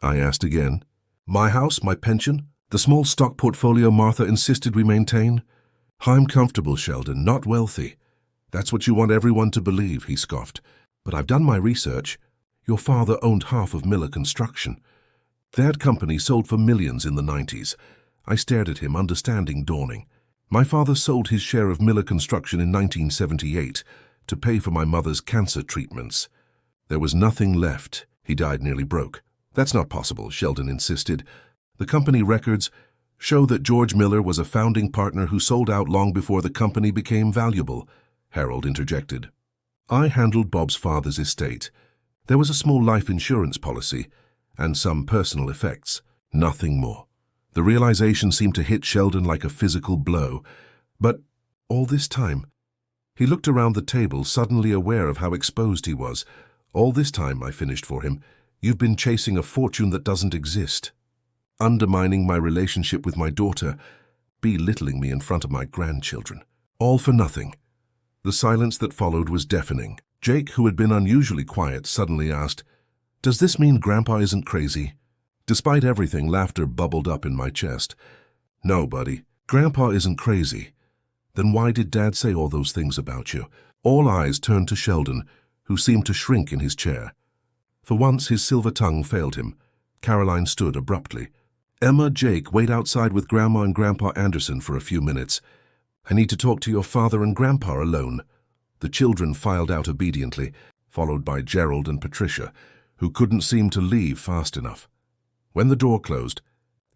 I asked again. "My house, my pension, the small stock portfolio Martha insisted we maintain. I'm comfortable, Sheldon, not wealthy. That's what you want everyone to believe," he scoffed. "But I've done my research. Your father owned half of Miller Construction. That company sold for millions in the 90s. I stared at him, understanding dawning. My father sold his share of Miller Construction in 1978 to pay for my mother's cancer treatments. There was nothing left. He died nearly broke." "That's not possible," Sheldon insisted. "The company records show that George Miller was a founding partner who sold out long before the company became valuable," Harold interjected. "I handled Bob's father's estate. There was a small life insurance policy and some personal effects, nothing more." The realization seemed to hit Sheldon like a physical blow. "But all this time—" He looked around the table, suddenly aware of how exposed he was. "All this time," I finished for him, "you've been chasing a fortune that doesn't exist. Undermining my relationship with my daughter, belittling me in front of my grandchildren. All for nothing." The silence that followed was deafening. Jake, who had been unusually quiet, suddenly asked, "Does this mean Grandpa isn't crazy?" Despite everything, laughter bubbled up in my chest. "No, buddy. Grandpa isn't crazy. Then why did Dad say all those things about you? All eyes turned to Sheldon, who seemed to shrink in his chair. For once his silver tongue failed him. Caroline stood abruptly. Emma, Jake, wait outside with Grandma and Grandpa Anderson for a few minutes. I need to talk to your father and Grandpa alone. The children filed out obediently, followed by Gerald and Patricia, who couldn't seem to leave fast enough. When the door closed,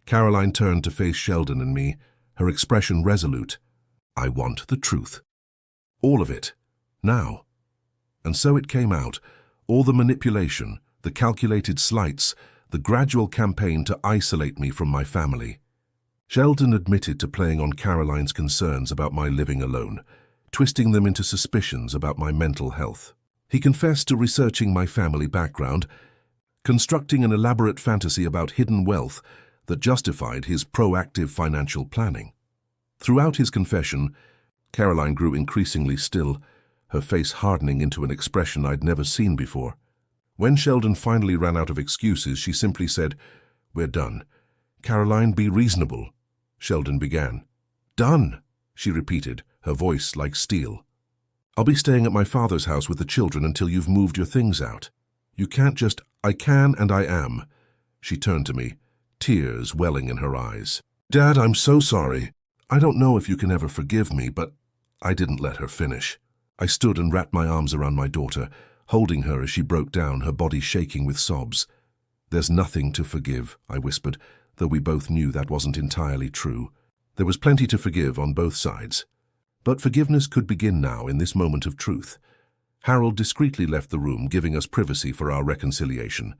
Caroline turned to face Sheldon and me, her expression resolute. I want the truth. All of it. Now. And so it came out, all the manipulation, the calculated slights, the gradual campaign to isolate me from my family. Sheldon admitted to playing on Caroline's concerns about my living alone, twisting them into suspicions about my mental health. He confessed to researching my family background, constructing an elaborate fantasy about hidden wealth that justified his proactive financial planning. Throughout his confession, Caroline grew increasingly still, her face hardening into an expression I'd never seen before. When Sheldon finally ran out of excuses, she simply said, "We're done. Caroline, be reasonable." Sheldon began. "Done," she repeated, her voice like steel. "I'll be staying at my father's house with the children until you've moved your things out. You can't just—" "I can and I am." She turned to me, tears welling in her eyes. "Dad, I'm so sorry. I don't know if you can ever forgive me, but—" I didn't let her finish. I stood and wrapped my arms around my daughter, holding her as she broke down, her body shaking with sobs. "There's nothing to forgive," I whispered, though we both knew that wasn't entirely true. There was plenty to forgive on both sides. But forgiveness could begin now in this moment of truth. Harold discreetly left the room, giving us privacy for our reconciliation.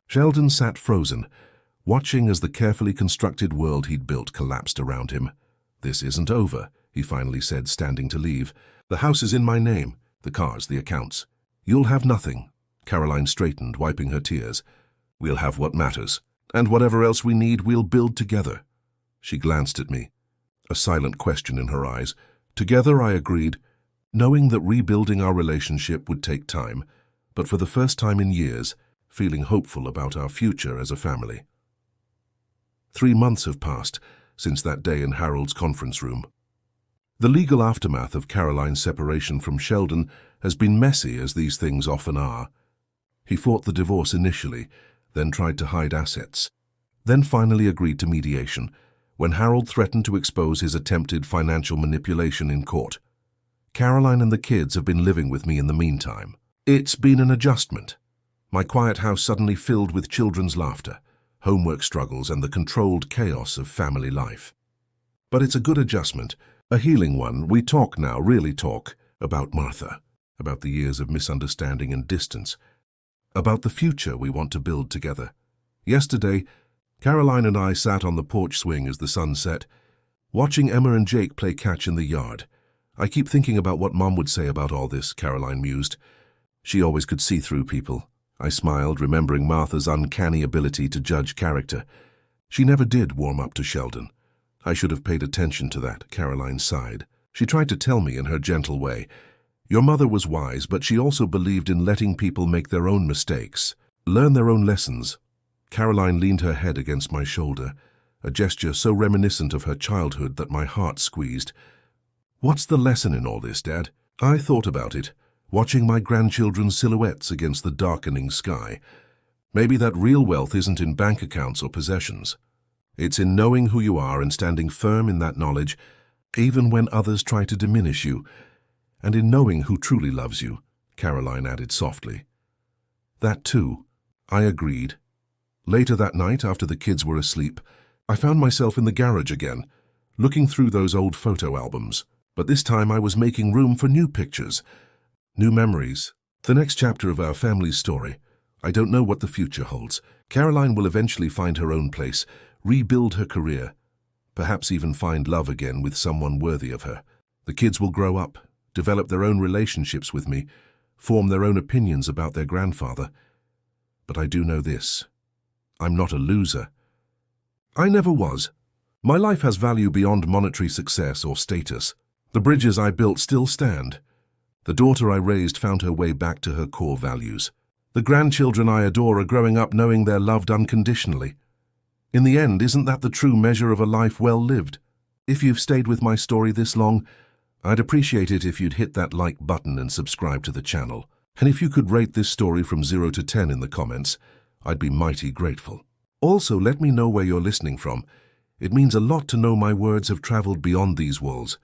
Sheldon sat frozen, watching as the carefully constructed world he'd built collapsed around him. "This isn't over," he finally said, standing to leave. "The house is in my name, the cars, the accounts. You'll have nothing." Caroline straightened, wiping her tears. "We'll have what matters, and whatever else we need, we'll build together." She glanced at me, a silent question in her eyes. Together, I agreed, knowing that rebuilding our relationship would take time, but for the first time in years, feeling hopeful about our future as a family. 3 months have passed since that day in Harold's conference room. The legal aftermath of Caroline's separation from Sheldon has been messy, as these things often are. He fought the divorce initially, then tried to hide assets, then finally agreed to mediation, when Harold threatened to expose his attempted financial manipulation in court. Caroline and the kids have been living with me in the meantime. It's been an adjustment. My quiet house suddenly filled with children's laughter, homework struggles, and the controlled chaos of family life. But it's a good adjustment, a healing one. We talk now, really talk, about Martha, about the years of misunderstanding and distance, about the future we want to build together. Yesterday, Caroline and I sat on the porch swing as the sun set, watching Emma and Jake play catch in the yard. "I keep thinking about what Mom would say about all this," Caroline mused. "She always could see through people." I smiled, remembering Martha's uncanny ability to judge character. She never did warm up to Sheldon. I should have paid attention to that, Caroline sighed. She tried to tell me in her gentle way, "Your mother was wise, but she also believed in letting people make their own mistakes, learn their own lessons." Caroline leaned her head against my shoulder, a gesture so reminiscent of her childhood that my heart squeezed. "What's the lesson in all this, Dad?" I thought about it, watching my grandchildren's silhouettes against the darkening sky. Maybe that real wealth isn't in bank accounts or possessions. It's in knowing who you are and standing firm in that knowledge, even when others try to diminish you, and in knowing who truly loves you, Caroline added softly. "That too," I agreed. Later that night, after the kids were asleep, I found myself in the garage again, looking through those old photo albums. But this time I was making room for new pictures, new memories, the next chapter of our family's story. I don't know what the future holds. Caroline will eventually find her own place, rebuild her career, perhaps even find love again with someone worthy of her. The kids will grow up, develop their own relationships with me, form their own opinions about their grandfather. But I do know this. I'm not a loser. I never was. My life has value beyond monetary success or status. The bridges I built still stand. The daughter I raised found her way back to her core values. The grandchildren I adore are growing up knowing they're loved unconditionally. In the end, isn't that the true measure of a life well lived? If you've stayed with my story this long, I'd appreciate it if you'd hit that like button and subscribe to the channel. And if you could rate this story from 0 to 10 in the comments, I'd be mighty grateful. Also, let me know where you're listening from. It means a lot to know my words have traveled beyond these walls.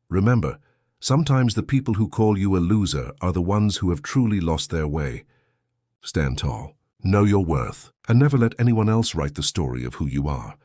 Remember, sometimes the people who call you a loser are the ones who have truly lost their way. Stand tall, know your worth, and never let anyone else write the story of who you are.